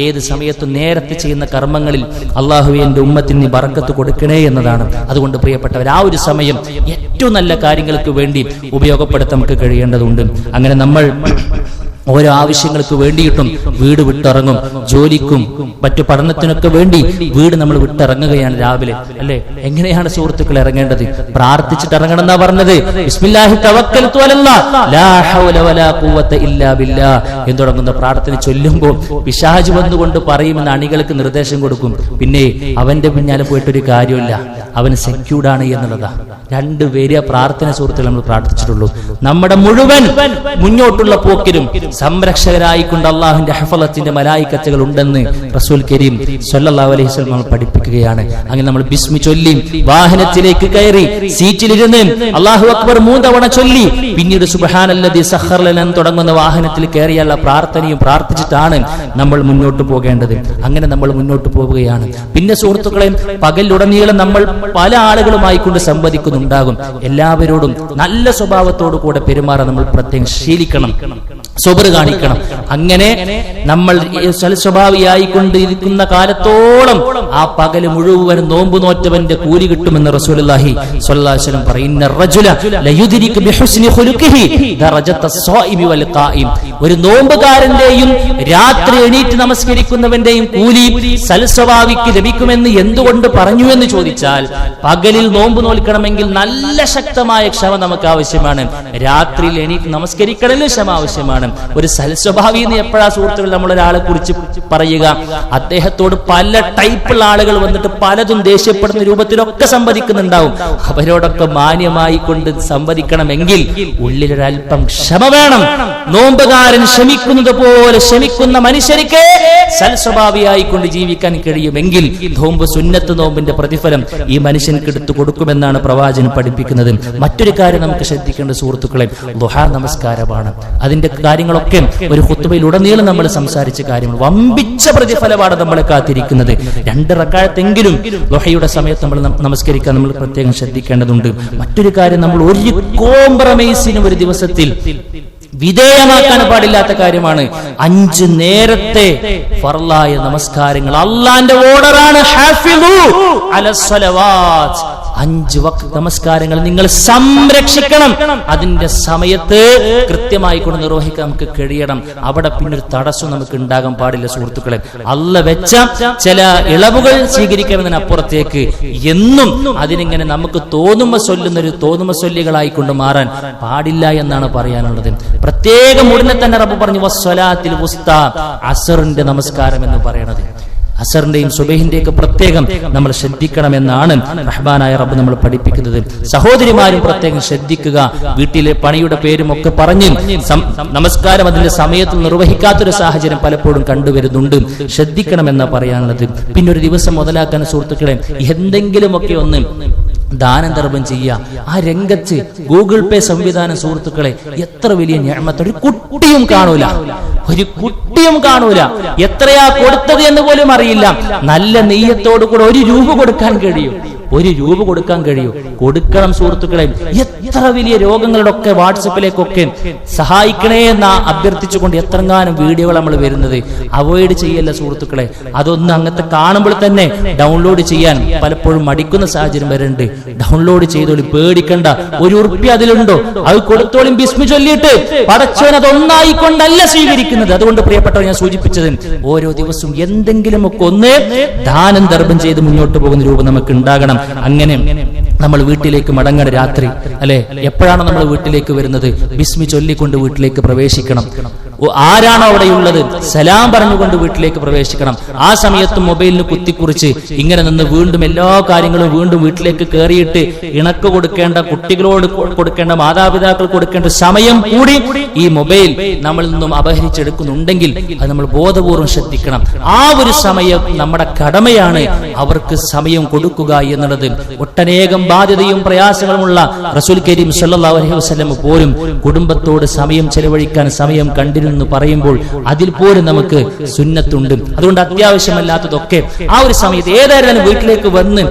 ഏത് സമയത്തും നേരത്തെ ചെയ്യുന്ന കർമ്മങ്ങളിൽ അള്ളാഹുവേ എന്റെ ഉമ്മത്തിന് ബറക്കത്ത് കൊടുക്കണേ എന്നതാണ്. അതുകൊണ്ട് പ്രിയപ്പെട്ടവർ, ആ ഒരു സമയം ഏറ്റവും നല്ല കാര്യങ്ങൾക്ക് വേണ്ടി ഉപയോഗപ്പെടുത്താൻ നമുക്ക് കഴിയേണ്ടതുണ്ട്. അങ്ങനെ നമ്മൾ ഓരോ ആവശ്യങ്ങൾക്ക് വേണ്ടിയിട്ടും വീട് വിട്ടിറങ്ങും. ജോലിക്കും മറ്റു പഠനത്തിനൊക്കെ വേണ്ടി വീട് നമ്മൾ വിട്ടിറങ്ങുകയാണ് രാവിലെ, അല്ലെ? എങ്ങനെയാണ് സുഹൃത്തുക്കൾ ഇറങ്ങേണ്ടത്? പ്രാർത്ഥിച്ചിട്ട് ഇറങ്ങണം എന്നാ പറഞ്ഞത്. ബിസ്മില്ലാഹി തവക്കൽതു അലല്ലാഹ് ലാ ഹൗല വലാ ഖുവത ഇല്ലാ ബില്ലാഹ് എന്ന് തുടങ്ങുന്ന പ്രാർത്ഥന ചൊല്ലുമ്പോൾ പിശാച് വന്നുകൊണ്ട് പറയുമെന്ന് അണികൾക്ക് നിർദ്ദേശം കൊടുക്കും. പിന്നെ അവന്റെ പിന്നാലെ പോയിട്ടൊരു കാര്യമില്ല, അവന് സെക്യൂർഡാണ് എന്നുള്ളതാ. 2 പേര് പ്രാർത്ഥന സുഹൃത്തുക്കൾ നമ്മൾ പ്രാർത്ഥിച്ചിട്ടുള്ളൂ. നമ്മുടെ മുഴുവൻ മുന്നോട്ടുള്ള പോക്കിലും സംരക്ഷകരായിക്കൊണ്ട് അള്ളാഹുവിന്റെ ഹഫളത്തിന്റെ മലായിക്കത്തുകൾ ഉണ്ടെന്ന് റസൂൽ കരീം സല്ലല്ലാഹു അലൈഹി വസല്ലം നമ്മൾ പഠിപ്പിക്കുകയാണ്. അങ്ങനെ നമ്മൾ ബിസ്മി ചൊല്ലി വാഹനത്തിലേക്ക് കയറി സീറ്റിലിരുന്ന് അല്ലാഹു അക്ബർ 3 തവണ ചൊല്ലി പിന്നീട് സുബ്ഹാനല്ലദി സഖറ ലനാ തുടങ്ങുന്ന വാഹനത്തിൽ കയറിയുള്ള പ്രാർത്ഥനയും പ്രാർത്ഥിച്ചിട്ടാണ് നമ്മൾ മുന്നോട്ട് പോകേണ്ടത്. അങ്ങനെ നമ്മൾ മുന്നോട്ട് പോവുകയാണ്. പിന്നെ സുഹൃത്തുക്കളെ, പകലുടനീളം നമ്മൾ പല ആളുകളുമായി കൊണ്ട് സംവദിക്കുന്നുണ്ടാകും. എല്ലാവരോടും നല്ല സ്വഭാവത്തോടു കൂടെ പെരുമാറാൻ നമ്മൾ പ്രത്യേകം ശീലിക്കണം, സബർ കാണിക്കണം. അങ്ങനെ നമ്മൾ സൽസ്വഭാവിയായി കൊണ്ടിരിക്കുന്ന കാലത്തോളം ആ പകല് മുഴുവൻ നോമ്പ് നോറ്റവന്റെ കൂലി കിട്ടുമെന്ന് റസൂലുള്ളാഹി സ്വല്ലല്ലാഹു അലൈഹി വസല്ലം പറയുന്ന റജുല ലയുദ്രികു ബിഹുസ്നി ഖുലുഖിഹി ദറജത്തസ് സ്വാഇമി വൽ ഖായിം. ഒരു നോമ്പുകാരന്റെയും രാത്രി എണീറ്റ് നമസ്കരിക്കുന്നവന്റെയും കൂലി സൽസ്വഭാവിക്ക് ലഭിക്കുമെന്ന് എന്തുകൊണ്ട് പറഞ്ഞു എന്ന് ചോദിച്ചാൽ, പകലിൽ നോമ്പ് നോൽക്കണമെങ്കിൽ നല്ല ശക്തമായ ക്ഷമ നമുക്ക് ആവശ്യമാണ്. രാത്രിയിൽ എണീറ്റ് നമസ്കരിക്കണമെങ്കിൽ ക്ഷമ ആവശ്യമാണ്. ഒരു സൽസ്വഭാവി എന്ന് എപ്പോഴാ സുഹൃത്തുക്കൾ നമ്മൾ ഒരാളെ കുറിച്ച് പറയുക? അദ്ദേഹത്തോട് പല ടൈപ്പുള്ള ആളുകൾ വന്നിട്ട് പലതും ദേഷ്യപ്പെടുന്ന രൂപത്തിലൊക്കെ സംവദിക്കുന്നുണ്ടാവും. അവരോടൊക്കെ മാന്യമായി കൊണ്ട് സംവദിക്കണമെങ്കിൽ ഉള്ളിലൊരൽപ്പം ക്ഷമ വേണം. നോമ്പുകാരൻ ക്ഷമിക്കുന്നത് പോലെ ക്ഷമിക്കുന്ന മനുഷ്യർക്ക് സൽസ്വഭാവിയായി കൊണ്ട് ജീവിക്കാൻ കഴിയുമെങ്കിൽ നോമ്പ് സുന്നത്ത് നോമ്പിന്റെ പ്രതിഫലം ഈ മനുഷ്യൻക്ക് എടുത്തു കൊടുക്കുമെന്നാണ് പ്രവാചകൻ പഠിപ്പിക്കുന്നത്. മറ്റൊരു കാര്യം നമുക്ക് ശ്രദ്ധിക്കേണ്ട സുഹൃത്തുക്കളെ, ദുഹാ നമസ്കാരമാണ്. അതിന്റെ കാര്യങ്ങളൊക്കെ ഒരു ഖുത്ബയിൽ ഉടനീളം നമ്മൾ സംസാരിച്ച കാര്യങ്ങൾ. വമ്പിച്ച പ്രതിഫലമാണ് നമ്മളെ കാത്തിരിക്കുന്നത്. 2 റക്അത്തെങ്കിലും ദുഹയുടെ സമയത്ത് നമ്മൾ നമസ്കരിക്കാൻ നമ്മൾ പ്രത്യേകം ശ്രദ്ധിക്കേണ്ടതുണ്ട്. മറ്റൊരു കാര്യം, നമ്മൾ ഒരു കോംപ്രമൈസിനും ഒരു ദിവസത്തിൽ വിധേയമാക്കാൻ പാടില്ലാത്ത കാര്യമാണ് 5 നേരത്തെ ഫർളായ നമസ്കാരങ്ങൾ. അള്ളാന്റെ ഓർഡറാണ്, ഹാഫിളു അലസ്സലവാത്ത്. 5 വഖ്ത് നമസ്കാരങ്ങൾ നിങ്ങൾ സംരക്ഷിക്കണം. അതിന്റെ സമയത്ത് കൃത്യമായി കൊണ്ട് നിർവഹിക്കാൻ നമുക്ക് കഴിയണം. അവിടെ പിന്നൊരു തടസ്സം നമുക്ക് ഉണ്ടാകാൻ പാടില്ല സുഹൃത്തുക്കളെ. അല്ല വെച്ച ചില ഇളവുകൾ സ്വീകരിക്കുന്നതിനപ്പുറത്തേക്ക് എന്നും അതിനിങ്ങനെ നമുക്ക് തോന്നുമ്പോ ചൊല്ലുന്നൊരു തോന്നുമ്പോ ചൊല്ലികളായിക്കൊണ്ട് മാറാൻ പാടില്ല എന്നാണ് പറയാനുള്ളത്. പ്രത്യേകം ഉടനെ തന്നെ റബ്ബ് പറഞ്ഞു വസ്സലാത്തിൽ വുസ്ത, അസറിന്റെ നമസ്കാരം എന്ന് പറയണത്. അസറിന്റെയും സുബഹിന്റെയും ഒക്കെ പ്രത്യേകം നമ്മൾ ശ്രദ്ധിക്കണമെന്നാണ് റഹ്മാനായ റബ്ബ് നമ്മൾ പഠിപ്പിക്കുന്നത്. സഹോദരിമാരും പ്രത്യേകം ശ്രദ്ധിക്കുക. വീട്ടിലെ പണിയുടെ പേരും ഒക്കെ പറഞ്ഞ് നമസ്കാരം അതിന്റെ സമയത്ത് നിർവഹിക്കാത്തൊരു സാഹചര്യം പലപ്പോഴും കണ്ടുവരുന്നുണ്ട്. ശ്രദ്ധിക്കണമെന്നാ പറയാനുള്ളത്. പിന്നെ ഒരു ദിവസം മുതലാക്കാൻ സുഹൃത്തുക്കളെ, എന്തെങ്കിലുമൊക്കെ ഒന്ന് ദാനം ധർമ്മം ചെയ്യുക. ആ രംഗത്ത് ഗൂഗിൾ പേ സംവിധാനം സുഹൃത്തുക്കളെ എത്ര വലിയ നിഅമത്ത്. ഒരു കുട്ടിയും കാണൂല, എത്രയാ കൊടുത്തത് എന്ന് പോലും അറിയില്ല. നല്ല നെയ്യത്തോടു കൂടെ 1 രൂപ കൊടുക്കാൻ കഴിയും. 1 രൂപ കൊടുക്കാൻ കഴിയും. കൊടുക്കണം സുഹൃത്തുക്കളെ. എത്ര വലിയ രോഗങ്ങളുടെ ഒക്കെ വാട്സപ്പിലേക്കൊക്കെ സഹായിക്കണേ എന്ന് അഭ്യർത്ഥിച്ചുകൊണ്ട് എത്രങ്ങാനും വീഡിയോകൾ നമ്മൾ വരുന്നത്. അവോയ്ഡ് ചെയ്യല്ല സുഹൃത്തുക്കളെ. അതൊന്നും അങ്ങനത്തെ കാണുമ്പോൾ തന്നെ ഡൗൺലോഡ് ചെയ്യാൻ പലപ്പോഴും മടിക്കുന്ന സാഹചര്യം വരുന്നുണ്ട്. ഡൗൺലോഡ് ചെയ്തോളി, പേടിക്കണ്ട. 1 ഉറുപ്പ്യ അതിലുണ്ടോ അത് കൊടുത്തോളും. ബിസ്മി ചൊല്ലിയിട്ട് പടച്ചോൻ അതൊന്നായിക്കൊണ്ടല്ല സ്വീകരിക്കുന്നത്. അതുകൊണ്ട് പ്രിയപ്പെട്ടവർ, ഞാൻ സൂചിപ്പിച്ചത് ഓരോ ദിവസവും എന്തെങ്കിലും ഒക്കെ ഒന്ന് ദാനം ധർമ്മം ചെയ്ത് മുന്നോട്ട് പോകുന്ന രൂപം നമുക്ക് ഉണ്ടാകണം. അങ്ങനെ നമ്മൾ വീട്ടിലേക്ക് മടങ്ങണ രാത്രി അല്ലെ, എപ്പോഴാണ് നമ്മൾ വീട്ടിലേക്ക് വരുന്നത്? ബിസ്മി ചൊല്ലിക്കൊണ്ട് വീട്ടിലേക്ക് പ്രവേശിക്കണം. ആരാണോ അവിടെയുള്ളത് സലാം പറഞ്ഞുകൊണ്ട് വീട്ടിലേക്ക് പ്രവേശിക്കണം. ആ സമയത്ത് മൊബൈലിന് കുത്തിക്കുറിച്ച് ഇങ്ങനെ നിന്ന് വീണ്ടും എല്ലാ കാര്യങ്ങളും വീണ്ടും വീട്ടിലേക്ക് കയറിയിട്ട് ഇണക്ക് കൊടുക്കേണ്ട, കുട്ടികളോട് കൊടുക്കേണ്ട, മാതാപിതാക്കൾ കൊടുക്കേണ്ട സമയം കൂടി ഈ മൊബൈൽ നമ്മളിൽ നിന്നും അപഹരിച്ചെടുക്കുന്നുണ്ടെങ്കിൽ അത് നമ്മൾ ബോധപൂർവ്വം ശ്രദ്ധിക്കണം. ആ ഒരു സമയം നമ്മുടെ കടമയാണ് അവർക്ക് സമയം കൊടുക്കുക എന്നുള്ളത്. ഒട്ടനേകം ബാധ്യതയും പ്രയാസങ്ങളുമുള്ള റസൂൽ കരീം സല്ലല്ലാഹു അലൈഹി വസല്ലം പോലും കുടുംബത്തോട് സമയം ചെലവഴിക്കാൻ സമയം കണ്ടിരുന്നു പറയുമ്പോൾ അതിൽ പോലും നമുക്ക് സുന്നത്തുണ്ട്. അതുകൊണ്ട് അത്യാവശ്യമല്ലാത്തതൊക്കെ ആ ഒരു സമയത്ത് ഏതായാലും വീട്ടിലേക്ക് വന്ന്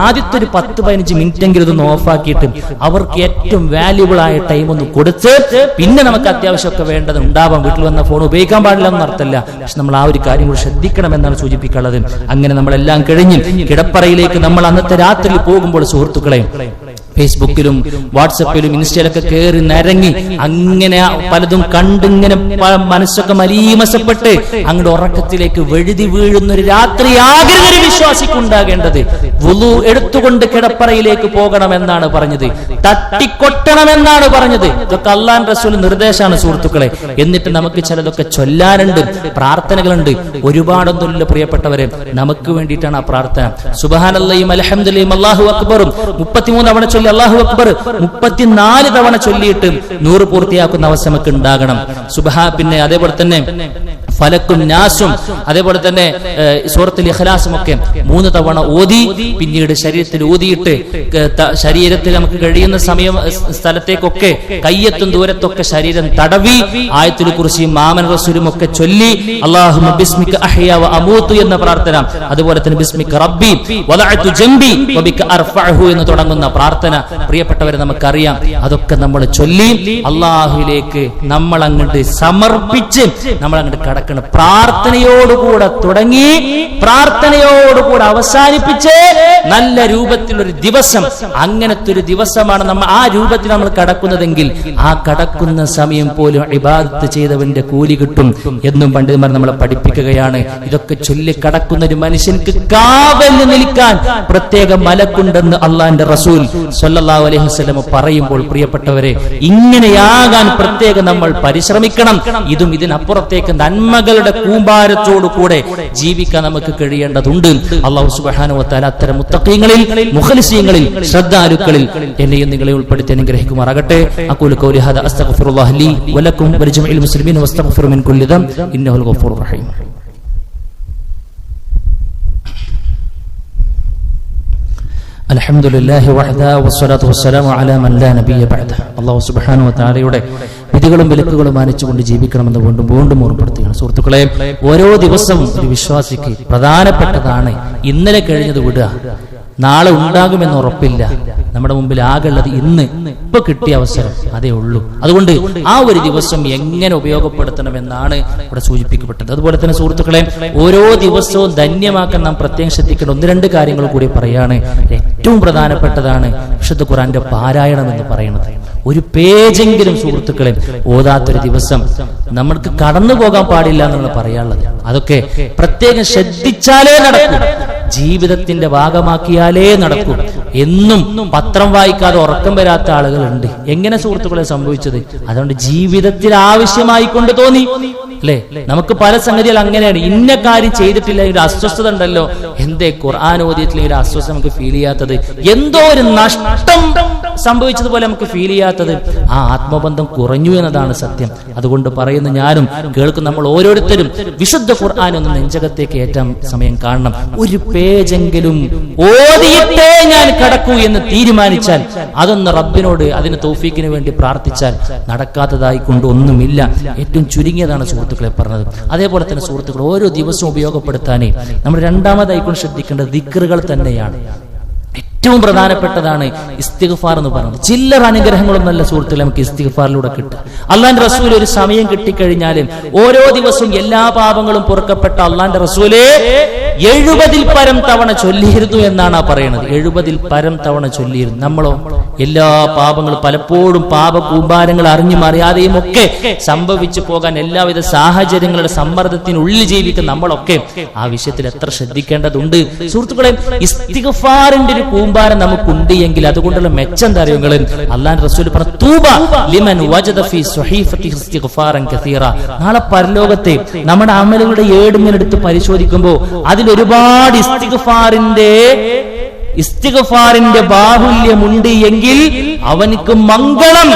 ആദ്യത്തെ ഒരു 10-15 മിനിറ്റെങ്കിലും ഇതൊന്ന് ഓഫാക്കിയിട്ട് അവർക്ക് ഏറ്റവും വാല്യുബിൾ ആയ ടൈം ഒന്ന് കൊടുത്ത് പിന്നെ നമുക്ക് അത്യാവശ്യമൊക്കെ വേണ്ടത് ഉണ്ടാവാം. വീട്ടിൽ വന്ന ഫോൺ ഉപയോഗിക്കാൻ പാടില്ല എന്ന് അർത്ഥമല്ല, പക്ഷെ നമ്മൾ ആ ഒരു കാര്യം കൂടി ശ്രദ്ധിക്കണമെന്നാണ് സൂചിപ്പിക്കാനുള്ളത്. അങ്ങനെ നമ്മളെല്ലാം കഴിഞ്ഞ് കിടപ്പറയിലേക്ക് നമ്മൾ അന്നത്തെ രാത്രി പോകുമ്പോൾ സുഹൃത്തുക്കളെ ഫേസ്ബുക്കിലും വാട്സപ്പിലും ഇൻസ്റ്റയിലൊക്കെ കയറി നിരങ്ങി അങ്ങനെ പലതും കണ്ടിങ്ങനെ മനസ്സൊക്കെ മലീമസപ്പെട്ട് അങ്ങോട്ട് ഉറക്കത്തിലേക്ക് വെഴുതി വീഴുന്ന ഒരു രാത്രിയാകരുത് ഒരു വിശ്വാസിക്കുണ്ടാകേണ്ടത്. വുളു എടുത്തുകൊണ്ട് കിടപ്പറയിലേക്ക് പോകണമെന്നാണ് പറഞ്ഞത്, തട്ടിക്കൊട്ടണമെന്നാണ് പറഞ്ഞത്. ഇതൊക്കെ അല്ലാഹുവിന്റെ റസൂൽ നിർദ്ദേശമാണ് സുഹൃത്തുക്കളെ. എന്നിട്ട് നമുക്ക് ചിലതൊക്കെ ചൊല്ലാനുണ്ട്, പ്രാർത്ഥനകളുണ്ട്. ഒരുപാടൊന്നുമില്ല പ്രിയപ്പെട്ടവരെ, നമുക്ക് വേണ്ടിയിട്ടാണ് ആ പ്രാർത്ഥന. സുബ്ഹാനല്ലാഹും അൽഹംദുലില്ലാഹും അല്ലാഹു അക്ബറും 33 തവണ ചൊല്ലി അല്ലാഹു അക്ബർ 34 തവണ ചൊല്ലിയിട്ട് 100 പൂർത്തിയാക്കുന്ന അവസ്ഥ നമുക്ക് ഉണ്ടാകണം. പിന്നെ അതേപോലെ തന്നെ ഫലക്കും നാസും അതേപോലെ തന്നെ സൂറത്തുൽ ഇഖ്ലാസും ഒക്കെ 3 തവണ ഓതി പിന്നീട് ശരീരത്തിൽ ഊതിയിട്ട് ശരീരത്തിൽ നമുക്ക് കഴിയുന്ന സമയം സ്ഥലത്തേക്കൊക്കെ കയ്യെത്തും ദൂരത്തൊക്കെ ശരീരം തടവി ആയത്തുൽ കുർസിയും ആമന റസൂലും ഒക്കെ ചൊല്ലി അല്ലാഹുമ്മ ബിസ്മിക അഹ്യാ വ അമൂതു എന്ന പ്രാർത്ഥന, അതുപോലെ തന്നെ ബിസ്മിക റബ്ബി വദഅതു ജംബി വബിക അർഫഉഹു എന്ന് തുടങ്ങുന്ന പ്രാർത്ഥന പ്രിയപ്പെട്ടവരെ നമുക്കറിയാം. അതൊക്കെ നമ്മൾ ചൊല്ലി അല്ലാഹുവിലേക്ക് നമ്മൾ അങ്ങോട്ട് സമർപ്പിച്ച് നമ്മൾ അങ്ങോട്ട് കടക്കണം. പ്രാർത്ഥനയോടുകൂടെ തുടങ്ങി പ്രാർത്ഥനയോടുകൂടെ അവസാനിപ്പിച്ച് നല്ല രൂപത്തിലൊരു ദിവസം, അങ്ങനത്തെ ഒരു ദിവസമാണ് നമ്മൾ ആ രൂപത്തിൽ നമ്മൾ കടക്കുന്നതെങ്കിൽ ആ കടക്കുന്ന സമയം പോലും ഇബാദത്ത് ചെയ്തവന്റെ കൂലി കിട്ടും എന്നും പണ്ഡിതന്മാർ നമ്മളെ പഠിപ്പിക്കുകയാണ്. ഇതൊക്കെ ചൊല്ലി കടക്കുന്ന ഒരു മനുഷ്യർക്ക് കാവലിൽ നിൽക്കാൻ പ്രത്യേക മലക്കുണ്ടെന്ന് അള്ളാന്റെ റസൂൽ സല്ലല്ലാഹു അലൈഹി വസല്ലം പറയുമ്പോൾ പ്രിയപ്പെട്ടവരെ ഇങ്ങനെയാകാൻ പ്രത്യേകം നമ്മൾ പരിശ്രമിക്കണം. ഇതും ഇതിനപ്പുറത്തേക്ക് നന്മകളുടെ കൂമ്പാരത്തോടു കൂടെ ജീവിക്കാൻ നമുക്ക് കഴിയേണ്ടതുണ്ട്. അല്ലാഹു സുബ്ഹാനഹു വ തആല അത്തരം മുത്തഖീങ്ങളിൽ മുഖ്ലിസീങ്ങളിൽ ശ്രദ്ധാലുക്കളിൽ എന്നെയും നിങ്ങളെ ഉൾപ്പെടുത്തി അനുഗ്രഹിക്കുമാറാകട്ടെ. അഖൂലു ഖൗലി ഹാദാ അസ്തഗ്ഫിറുല്ലാഹ ലി വലക്കും വലിജമീഇൽ മുസ്ലിമീന വസ്തഗ്ഫിറു മിൻ കുല്ലി ദം ഇന്നഹുൽ ഗഫൂറുർ റഹീം. അൽഹംദുലില്ലാഹി വഹദാ വസ്സലാത്തു വസ്സലാമു അലാ മൻ ലാ നബിയ്യ ബഅദ. അല്ലാഹു സുബ്ഹാനഹു വ തആലയുടെ വിധികളും വിലക്കുകളും മാനിച്ചുകൊണ്ട് ജീവിക്കണമെന്ന് വീണ്ടും ഓർമ്മപ്പെടുത്തുകയാണ്. സുഹൃത്തുക്കളെ, ഓരോ ദിവസവും ഒരു വിശ്വാസിക്ക് പ്രധാനപ്പെട്ടതാണ്. ഇന്നലെ കഴിഞ്ഞത് വിടുക, നാളെ ഉണ്ടാകുമെന്ന് ഉറപ്പില്ല. നമ്മുടെ മുമ്പിൽ ആകെയുള്ളത് ഇന്ന് ഇപ്പൊ കിട്ടിയ അവസരം, അതേ ഉള്ളൂ. അതുകൊണ്ട് ആ ഒരു ദിവസം എങ്ങനെ ഉപയോഗപ്പെടുത്തണമെന്നാണ് ഇവിടെ സൂചിപ്പിക്കപ്പെട്ടത്. അതുപോലെ തന്നെ സുഹൃത്തുക്കളെ, ഓരോ ദിവസവും ധന്യമാക്കാൻ നാം പ്രത്യേകം ശ്രദ്ധിക്കേണ്ട 1-2 കാര്യങ്ങൾ കൂടി പറയാണ്. ഏറ്റവും പ്രധാനപ്പെട്ടതാണ് വിശുദ്ധ ഖുർആന്റെ പാരായണം എന്ന് പറയുന്നത്. ഒരു പേജെങ്കിലും സുഹൃത്തുക്കളെ ഓതാത്തൊരു ദിവസം നമ്മൾക്ക് കടന്നു പോകാൻ പാടില്ല എന്നാണ് പറയാനുള്ളത്. അതൊക്കെ പ്രത്യേകം ശ്രദ്ധിച്ചാലേ നടക്കൂ, ജീവിതത്തിന്റെ ഭാഗമാക്കിയാലേ നടക്കൂ. എന്നും പത്രം വായിക്കാതെ ഉറക്കം വരാത്ത ആളുകളുണ്ട്. എങ്ങനെ സുഹൃത്തുക്കളെ സംഭവിച്ചത്? അതുകൊണ്ട് ജീവിതത്തിൽ ആവശ്യമായിക്കൊണ്ട് തോന്നി അല്ലെ? നമുക്ക് പല സംഗതികൾ അങ്ങനെയാണ്. ഇന്ന കാര്യം ചെയ്തിട്ടില്ല, ഒരു അസ്വസ്ഥത ഉണ്ടല്ലോ, എന്തേ ഖുർആൻ ഓതിയിട്ടില്ല ഒരു അസ്വസ്ഥത നമുക്ക് ഫീൽ ചെയ്യാത്തത്, എന്തോ ഒരു നഷ്ടം സംഭവിച്ചതുപോലെ നമുക്ക് ഫീൽ ചെയ്യാത്തത്, ആ ആത്മബന്ധം കുറഞ്ഞു എന്നതാണ് സത്യം. അതുകൊണ്ട് പറയുന്ന ഞാനും കേൾക്കുന്ന നമ്മൾ ഓരോരുത്തരും വിശുദ്ധ ഖുർആൻ ഒന്ന് നെഞ്ചകത്തേക്ക് ഏറ്റാൻ സമയം കാണണം. ഒരു പേജെങ്കിലും ഓതിയിട്ടേ ഞാൻ കടക്കൂ എന്ന് തീരുമാനിച്ചാൽ, അതൊന്ന് റബ്ബിനോട് അതിന് തൗഫീക്കിന് വേണ്ടി പ്രാർത്ഥിച്ചാൽ നടക്കാത്തതായി കൊണ്ട് ഒന്നുമില്ല. ഏറ്റവും ചുരുങ്ങിയതാണ് സുഹൃത്തുക്കളെ പറഞ്ഞത്. അതേപോലെ തന്നെ സുഹൃത്തുക്കൾ ഓരോ ദിവസവും ഉപയോഗപ്പെടുത്താനേ നമ്മൾ രണ്ടാമതായി കൊണ്ട് ശ്രദ്ധിക്കേണ്ടത് ദിക്റുകൾ തന്നെയാണ്. ഏറ്റവും പ്രധാനപ്പെട്ടതാണ് ഇസ്തിഗ്ഫാർ എന്ന് പറയുന്നത്. ചില്ലറ അനുഗ്രഹങ്ങളൊന്നല്ല സുഹൃത്തുക്കളെ നമുക്ക് ഇസ്തിഗ്ഫാറിലൂടെ കിട്ടുക. അള്ളാന്റെ റസൂൽ ഒരു സമയം കിട്ടിക്കഴിഞ്ഞാൽ ഓരോ ദിവസവും എല്ലാ പാപങ്ങളും പൊറുക്കപ്പെട്ട അള്ളാന്റെ റസൂലേ 70-ൽ പരം തവണ ചൊല്ലിയിരുന്നു എന്നാണ് പറയുന്നത്. 70-ൽ പരം തവണ ചൊല്ലിയിരുന്നു. നമ്മളോ എല്ലാ പാപങ്ങളും പലപ്പോഴും പാപകൂമ്പാരങ്ങൾ അറിഞ്ഞും അറിയാതെയും ഒക്കെ സംഭവിച്ചു പോകാൻ എല്ലാവിധ സാഹചര്യങ്ങളുടെ സമ്മർദ്ദത്തിനുള്ളിൽ ജീവിക്കുന്ന നമ്മളൊക്കെ ആ വിഷയത്തിൽ എത്ര ശ്രദ്ധിക്കേണ്ടതുണ്ട് സുഹൃത്തുക്കളെ. ഇസ്തിഗ്ഫാറിന്റെ ഒരു കൂമ്പാരം നമുക്കുണ്ട് എങ്കിൽ അതുകൊണ്ടുള്ള മെച്ചം എന്താ അറിയുക? അല്ലാഹുവിന്റെ റസൂൽ പറഞ്ഞു, തൂബ ലിമൻ വജദ ഫീ സ്വഹീഫത്തി ഇസ്തിഗ്ഫാറൻ കസീറ. നാളെ പരലോകത്തെ നമ്മുടെ അമലുകളുടെ ഏടിങ്ങനെ എടുത്ത് പരിശോധിക്കുമ്പോൾ അതിൽ ഒരുപാട് ഇസ്തിഗ്ഫാറിന്റെ ബാഹുല്യമുണ്ട് എങ്കിൽ അവനിക്ക് മംഗളം,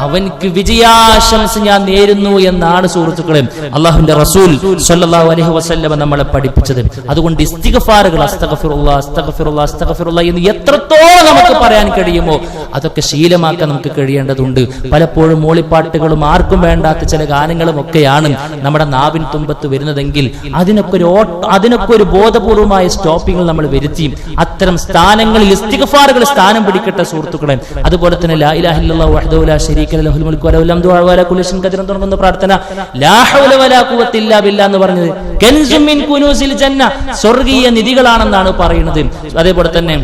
അവനിക്ക് വിജയാശംസ ഞാൻ നേരുന്നു എന്നാണ് സുഹൃത്തുക്കളെ അല്ലാഹുവിന്റെ റസൂൽ സ്വല്ലല്ലാഹു അലൈഹി വസല്ലം നമ്മളെ പഠിപ്പിച്ചത്. അതുകൊണ്ട് ഇസ്തിഗ്ഫാറുകൾ അസ്തഗ്ഫിറുല്ലാഹ് അസ്തഗ്ഫിറുല്ലാഹ് അസ്തഗ്ഫിറുല്ലാഹ് എന്ന് എത്രത്തോളം നമുക്ക് പറയാൻ കഴിയുമോ അതൊക്കെ ശീലമാക്കാൻ നമുക്ക് കഴിയേണ്ടതുണ്ട്. പലപ്പോഴും മൂളിപ്പാട്ടുകളും ആർക്കും വേണ്ടാത്ത ചില ഗാനങ്ങളും ഒക്കെയാണ് നമ്മുടെ നാവിൻ തുമ്പത്ത് വരുന്നതെങ്കിൽ അതിനൊക്കെ ഒരു ബോധപൂർവമായ സ്റ്റോപ്പിംഗ് നമ്മൾ വരുത്തി അത്തരം സ്ഥാനങ്ങളിൽ ഇസ്തിഗ്ഫാറുകൾ സ്ഥാനം പിടിക്കട്ടെ സുഹൃത്തുക്കളെ. അതുപോലെ തന്നെ ലാ ഇലാഹ ഇല്ലല്ലാഹു വഹ്ദഹു ലാ ശരീക ലഹു ലഹുൽ മുൽക്കു വലഹുൽ ഹംദു വഹുവ അലാ കുല്ലി ഷൈഇൻ ഖദീർ തുടങ്ങുന്ന പ്രാർത്ഥന ലാ ഹൗല വലാ ഖുവത ഇല്ലാ ബില്ലാഹ് എന്ന് പറഞ്ഞത് കൻസും മിൻ കുനൂസിൽ ജന്ന, സ്വർഗ്ഗീയ നിധികളാണെന്നാണ് പറയുന്നത്. അതേപോലെ തന്നെ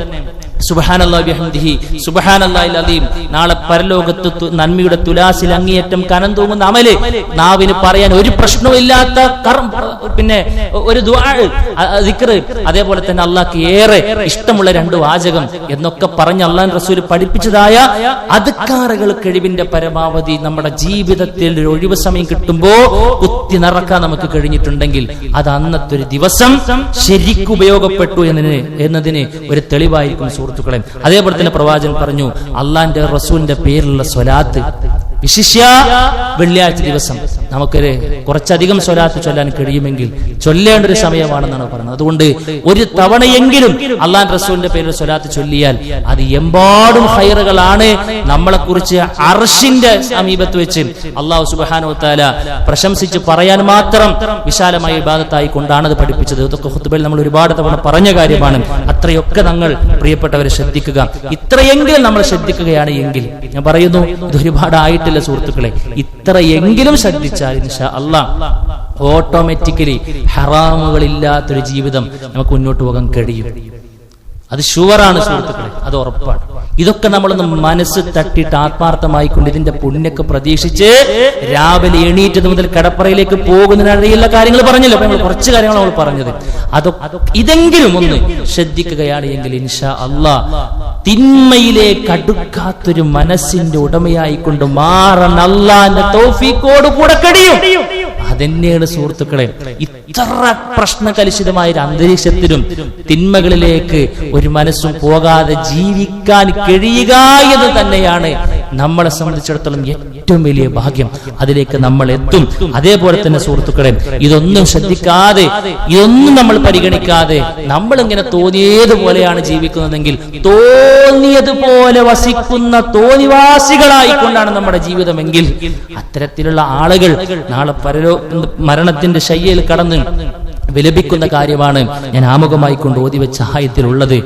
സുബ്ഹാനല്ലാഹി ബിഹംദിഹി സുബ്ഹാനല്ലാഹിൽ അദീം, നാളെ പരലോകത്ത് നന്മയുടെ തുലാസിൽ അങ്ങേയറ്റം കനം തൂങ്ങുന്ന അമല്, നാവിന് പറയാൻ ഒരു പ്രശ്നവുമില്ലാത്ത പിന്നെ ഒരു ദുആ ദിക്ർ, അതേപോലെ തന്നെ അള്ളാഹ്ക്ക് ഏറെ ഇഷ്ടമുള്ള 2 വാചകം എന്നൊക്കെ പറഞ്ഞ് അള്ളാഹുവിന്റെ റസൂൽ പഠിപ്പിച്ചതായ അദ്കാറുകൾ കഴിവിന്റെ പരമാവധി നമ്മുടെ ജീവിതത്തിൽ ഒരു ഒഴിവ് സമയം കിട്ടുമ്പോൾ കുത്തി നിറക്കാൻ നമുക്ക് കഴിഞ്ഞിട്ടുണ്ടെങ്കിൽ അത് അന്നത്തെ ഒരു ദിവസം ശരിക്കും ഉപയോഗപ്പെട്ടു എന്നതിന് ഒരു തെളിവായിരിക്കും സുഹൃത്തുക്കളെ. അതേപോലെ തന്നെ പ്രവാചകൻ പറഞ്ഞു, അള്ളാന്റെ റസൂലിന്റെ പേരിലുള്ള സ്വലാത്ത് വിശിഷ്യ വെള്ളിയാഴ്ച ദിവസം നമുക്കൊരു കുറച്ചധികം സ്വലാത്ത് ചൊല്ലാൻ കഴിയുമെങ്കിൽ ചൊല്ലേണ്ട ഒരു സമയമാണെന്നാണ് പറയുന്നത്. അതുകൊണ്ട് ഒരു തവണയെങ്കിലും അള്ളാഹുവിന്റെ റസൂലിന്റെ പേരിൽ സ്വലാത്ത് ചൊല്ലിയാൽ അത് എമ്പാടും ഖൈറുകളാണ്. നമ്മളെ കുറിച്ച് അർശിന്റെ സമീപത്ത് വെച്ച് അല്ലാഹു സുബ്ഹാനഹു വ തആല പ്രശംസിച്ച് പറയാൻ മാത്രം വിശാലമായ ഇബാദത്തായി കൊണ്ടാണ് അത് പഠിപ്പിച്ചത്. ഇതൊക്കെ ഖുത്ബയിൽ നമ്മൾ ഒരുപാട് തവണ പറഞ്ഞ കാര്യമാണ്. അത്രയൊക്കെ നമ്മൾ പ്രിയപ്പെട്ടവരെ ശ്രദ്ധിക്കുക. ഇത്രയെങ്കിലും നമ്മൾ ശ്രദ്ധിക്കുകയാണ് എങ്കിൽ, ഞാൻ പറയുന്നു ഇത് ഒരുപാടായിട്ടില്ല സുഹൃത്തുക്കളെ, ഇത്രയെങ്കിലും ശ്രദ്ധിച്ചാൽ ഇൻഷാ അല്ലാഹ് ഓട്ടോമാറ്റിക്കലി ഹറാമുകളില്ലാത്തൊരു ജീവിതം നമുക്ക് മുന്നോട്ട് പോകാൻ കഴിയും. അത് ഷുവറാണ് സുഹൃത്തുക്കളെ, അത് ഉറപ്പാണ്. ഇതൊക്കെ നമ്മളൊന്ന് മനസ്സ് തട്ടിയിട്ട് ആത്മാർത്ഥമായിക്കൊണ്ട് ഇതിന്റെ പുണ്യൊക്കെ പ്രതീക്ഷിച്ച് രാവിലെ എണീറ്റത് മുതൽ കടപ്പറയിലേക്ക് പോകുന്നതിനിടയിലുള്ള കാര്യങ്ങൾ പറഞ്ഞല്ലോ. നമ്മൾ കുറച്ച് കാര്യങ്ങൾ നമ്മൾ പറഞ്ഞത് ഇതെങ്കിലും ഒന്ന് ശ്രദ്ധിക്കുകയാണ് എങ്കിൽ ഇൻഷാ അല്ലാഹ് തിന്മയിലേക്ക് അടുക്കാത്തൊരു മനസ്സിന്റെ ഉടമയായിക്കൊണ്ട് മാറാൻ അല്ലാഹുവിന്റെ തൗഫീഖോട് കൂടെ കഴിയും. അതെന്നെയാണ് സുഹൃത്തുക്കളെ ഇത്ര പ്രശ്നകലുഷിതമായ ഒരു അന്തരീക്ഷത്തിലും തിന്മകളിലേക്ക് ഒരു മനസ്സും പോകാതെ ജീവിക്കാൻ കഴിയുക എന്ന് തന്നെയാണ് നമ്മളെ സംബന്ധിച്ചിടത്തോളം ഏറ്റവും വലിയ ഭാഗ്യം. അതിലേക്ക് നമ്മൾ എത്തും. അതേപോലെ തന്നെ സുഹൃത്തുക്കളെ ഇതൊന്നും ശ്രദ്ധിക്കാതെ, ഇതൊന്നും നമ്മൾ പരിഗണിക്കാതെ നമ്മൾ ഇങ്ങനെ തോന്നിയതുപോലെയാണ് ജീവിക്കുന്നതെങ്കിൽ തോന്നിയതുപോലെ വസിക്കുന്ന തോന്നിവാസികളായിക്കൊണ്ടാണ് നമ്മുടെ ജീവിതമെങ്കിൽ അത്തരത്തിലുള്ള ആളുകൾ നാളെ മരണത്തിന്റെ ശയ്യയിൽ കടന്ന് വിലപിക്കുന്ന കാര്യമാണ് ഞാൻ ആമുഖമായി കൊണ്ട് ഓതി വെച്ച ആയത്തിലുള്ളത്.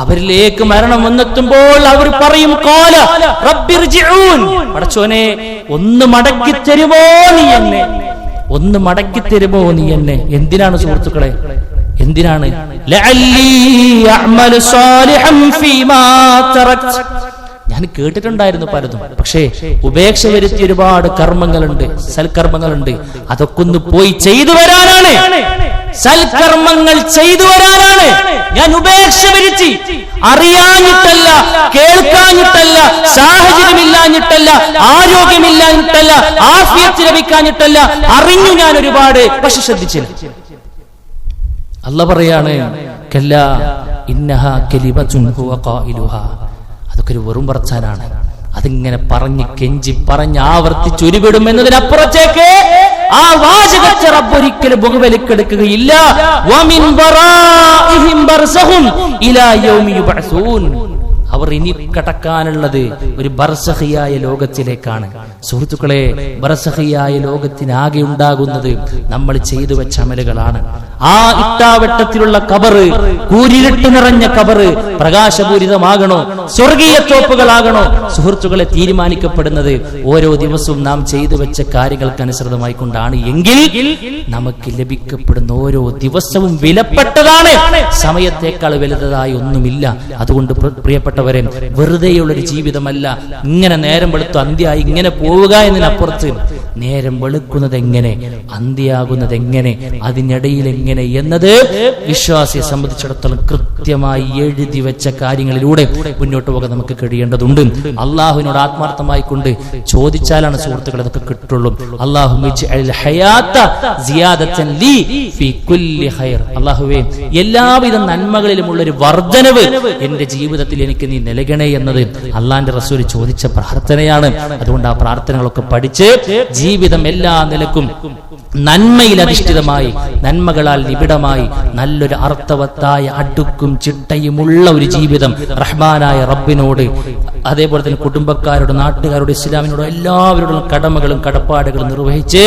അവരിലേക്ക് മരണം വന്നെത്തുമ്പോൾ അവർ പറയും, പടച്ചോനെ ഒന്ന് മടക്കി തരുമോ നീ എന്നെ, ഒന്ന് മടക്കി തരുമോ നീ എന്നെ. എന്തിനാണ് സുഹൃത്തുക്കളെ, എന്തിനാണ്? ഞാൻ കേട്ടിട്ടുണ്ടായിരുന്നു പലതും, പക്ഷേ ഉപേക്ഷ വരുത്തിയ ഒരുപാട് കർമ്മങ്ങളുണ്ട്, സൽക്കർമ്മങ്ങളുണ്ട്. അതൊക്കെ ഒന്ന് പോയി ചെയ്തു വരാനാണ്, സൽക്കർമ്മങ്ങൾ ചെയ്തു വരാനാണ് ഞാൻ ഉപേക്ഷ വരുത്തി. അറിയാഞ്ഞിട്ടല്ല, കേൾക്കാഞ്ഞിട്ടല്ല, സാഹചര്യമില്ലാഞ്ഞിട്ടല്ല, ആരോഗ്യമില്ലാഞ്ഞിട്ടല്ല, ആഫിയത്ത് ലഭിക്കാഞ്ഞിട്ടല്ല, അറിഞ്ഞു ഞാൻ ഒരുപാട്, പക്ഷെ ശ്രദ്ധിച്ചില്ല. അല്ലാഹ് പറയാണ്, കല്ലാ ഇന്നഹാ കലിമത്തുൻ ഹുവ ഖായിലുഹാ. അതൊക്കെ ഒരു വെറും പറച്ചാനാണ്. അതിങ്ങനെ പറഞ്ഞ് കെഞ്ചി പറഞ്ഞ് ആവർത്തിച്ച് ഉരുവിടും എന്നതിനപ്പുറത്തേക്ക് ആ വാചകത്തെ റബ്ബ് ഒരിക്കലും മുഖവിലക്കെടുക്കുകയില്ല. വമിൻ വറാഇഹിം ബർസഖും ഇലാ യൗമി യുബ്അസൂൻ. അവർ ഇനി കടക്കാനുള്ളത് ഒരു ബർസഖിയായ ലോകത്തിലേക്കാണ്. സുഹൃത്തുക്കളെ, ബർസഖിയായ ലോകത്തിനാകെ ഉണ്ടാകുന്നത് നമ്മൾ ചെയ്തു വെച്ച അമലുകളാണ്. ആ ഇട്ടാവട്ടത്തിലുള്ള കബറ്, കൂരിരുട്ട് നിറഞ്ഞ കബറ് പ്രകാശപൂരിതമാകണോ, സ്വർഗീയ തോപ്പുകളാകണോ? സുഹൃത്തുക്കളെ, തീരുമാനിക്കപ്പെടുന്നത് ഓരോ ദിവസവും നാം ചെയ്തു വെച്ച കാര്യങ്ങൾക്കനുസൃതമായി കൊണ്ടാണ് എങ്കിൽ നമുക്ക് ലഭിക്കപ്പെടുന്ന ഓരോ ദിവസവും വിലപ്പെട്ടതാണ്. സമയത്തേക്കാൾ വലുതായി ഒന്നുമില്ല. അതുകൊണ്ട് പ്രിയപ്പെട്ടവരെ, വെറുതെയുള്ളൊരു ജീവിതമല്ല. ഇങ്ങനെ നേരം വെളുത്തു അന്ത്യായി ഇങ്ങനെ പോവുക എന്നതിനപ്പുറത്ത് നേരം വെളുക്കുന്നത് എങ്ങനെ, അന്ത്യാകുന്നത് എങ്ങനെ, അതിനിടയിൽ എങ്ങനെ എന്നത് വിശ്വാസിയെ സംബന്ധിച്ചിടത്തോളം കൃത്യമായി എഴുതി വെച്ച കാര്യങ്ങളിലൂടെ മുന്നോട്ട് പോകാൻ നമുക്ക് കഴിയേണ്ടതുണ്ട്. അള്ളാഹുവിനോട് ആത്മാർത്ഥമായി കൊണ്ട് ചോദിച്ചാലാണ് സുഹൃത്തുക്കളെ അതൊക്കെ കിട്ടുള്ളൂ. അള്ളാഹുവേ, എല്ലാവിധ നന്മകളിലുമുള്ള ഒരു വർധനവ് എന്റെ ജീവിതത്തിൽ എനിക്ക് നീ നൽകണേ എന്നത് അള്ളാന്റെ റസൂൽ ചോദിച്ച പ്രാർത്ഥനയാണ്. അതുകൊണ്ട് ആ പ്രാർത്ഥനകളൊക്കെ പഠിച്ച് ജീവിതം എല്ലാ നിലക്കും നന്മയിൽ അധിഷ്ഠിതമായി, നന്മകളാൽ നിബിഡമായി, നല്ലൊരു അർത്ഥവത്തായ അടുക്കും ചിട്ടയുമുള്ള ഒരു ജീവിതം റഹ്മാനായ റബ്ബിനോട്, അതേപോലെ തന്നെ കുടുംബക്കാരോട്, നാട്ടുകാരോട്, ഇസ്ലാമിനോട് എല്ലാവരോടും കടമകളും കടപ്പാടുകളും നിർവഹിച്ച്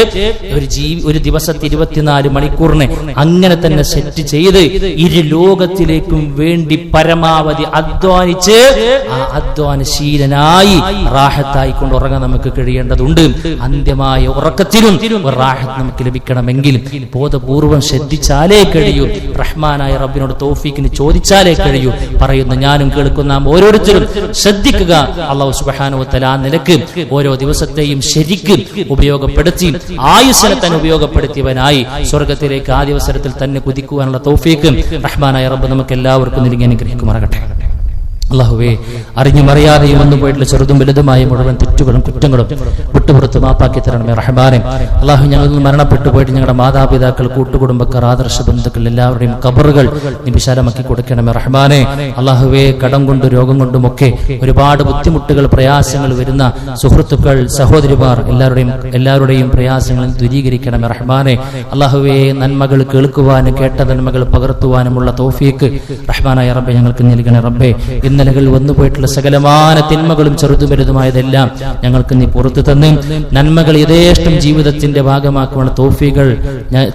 ഒരു ദിവസത്തെ 24 മണിക്കൂറിനെ അങ്ങനെ തന്നെ സെറ്റ് ചെയ്ത് ഇരു ലോകത്തിലേക്കും വേണ്ടി പരമാവധി അധ്വാനിച്ച് ആ അധ്വാനശീലനായി റാഹത്തായി കൊണ്ട് ഉറങ്ങാൻ നമുക്ക് കഴിയേണ്ടതുണ്ട്. അന്ത്യമായ ഉറക്കത്തിലും റാഹത്ത് നമുക്ക് ലഭിക്കണമെങ്കിൽ ബോധപൂർവം ശ്രദ്ധിച്ചാലേ കഴിയൂ. റഹ്മാനായ റബ്ബിനോട് തൗഫീഖിന് ചോദിച്ചാലേ കഴിയൂ. പറയുന്ന ഞാനും കേൾക്കുന്ന നാം ഓരോരുത്തരും ശ്രദ്ധിക്കുക. അല്ലാഹു സുബ്ഹാനഹു വ തആല ആ നിലക്ക് ഓരോ ദിവസത്തെയും ശരിക്കും ഉപയോഗപ്പെടുത്തി ആയുസ്സിനെ തന്നെ ഉപയോഗപ്പെടുത്തിയവനായി സ്വർഗത്തിലേക്ക് ആ ദിവസത്തിൽ തന്നെ കുതിക്കുവാനുള്ള തൗഫീഖ് റഹ്മാനായ റബ്ബ് നമുക്ക് എല്ലാവർക്കും നൽകി അനുഗ്രഹിക്കുമാറാകട്ടെ. അല്ലാഹുവേ, അറിഞ്ഞും അറിയാതെയും വന്നു പോയിട്ടുള്ള ചെറുതും വലുതുമായ മുഴുവൻ തെറ്റുകളും കുറ്റങ്ങളും വിട്ടുപുറത്ത് മാപ്പാക്കി തരണമേ റഹ്മാനെ. അല്ലാഹു, ഞങ്ങളിൽ നിന്ന് മരണപ്പെട്ടു പോയിട്ട് ഞങ്ങളുടെ മാതാപിതാക്കൾ, കൂട്ടുകുടുംബക്കാർ, ആദർശ ബന്ധുക്കൾ എല്ലാവരുടെയും ഖബറുകൾ നീ വിശാലമാക്കി കൊടുക്കണമേ റഹ്മാനെ. അല്ലാഹുവേ, കടം കൊണ്ടും രോഗം കൊണ്ടുമൊക്കെ ഒരുപാട് ബുദ്ധിമുട്ടുകൾ, പ്രയാസങ്ങൾ വരുന്ന സുഹൃത്തുക്കൾ, സഹോദരിമാർ എല്ലാവരുടെയും പ്രയാസങ്ങൾ ദൂരീകരിക്കണമേ റഹ്മാനെ. അല്ലാഹുവേ, നന്മകൾ കേൾക്കുവാനും കേട്ട നന്മകൾ പകർത്തുവാനുമുള്ള തൗഫീഖ് റഹ്മാനായ റബ്ബേ ഞങ്ങൾക്ക് നൽകണേ റബ്ബേ. ഇന്നലകൾ വന്നുപോയിട്ടുള്ള സകലമാന തിന്മകളും ചെറുതും വലുതുമായതെല്ലാം ഞങ്ങൾക്ക് നീ പുറത്തു തന്ന് നന്മകൾ യഥേഷ്ടം ജീവിതത്തിന്റെ ഭാഗമാക്കുവാനുള്ള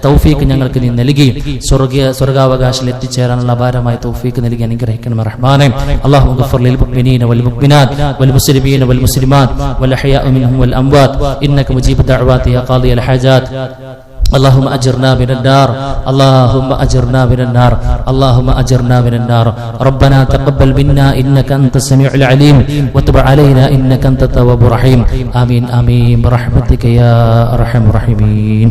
തൗഫീഖ് ഞങ്ങൾക്ക് നീ നൽകി സ്വർഗാവകാശത്തിൽ എത്തിച്ചേരാനുള്ള അപാരമായ തൗഫീഖ് നൽകി അനുഗ്രഹിക്കണം റഹ്മാനെ. അല്ലാഹു ഗഫർ ലിൽ മുഅ്മിനീന വൽ മുഅ്മിനാത്ത് വൽ മുസ്ലിമീന വൽ മുസ്ലിമാത്ത് വൽ അഹ്യാഉ മിൻഹും വൽ അംവാത്ത് ഇന്നക മുജീബു ദഅവാതി യാ ഖാദിയൽ ഹാജാത്ത്. اللهم أجرنا من النار، اللهم أجرنا من النار، اللهم أجرنا من النار. ربنا تقبل منا إنك أنت السميع العليم وتب علينا إنك أنت التواب الرحيم. آمين آمين برحمتك يا أرحم الراحمين.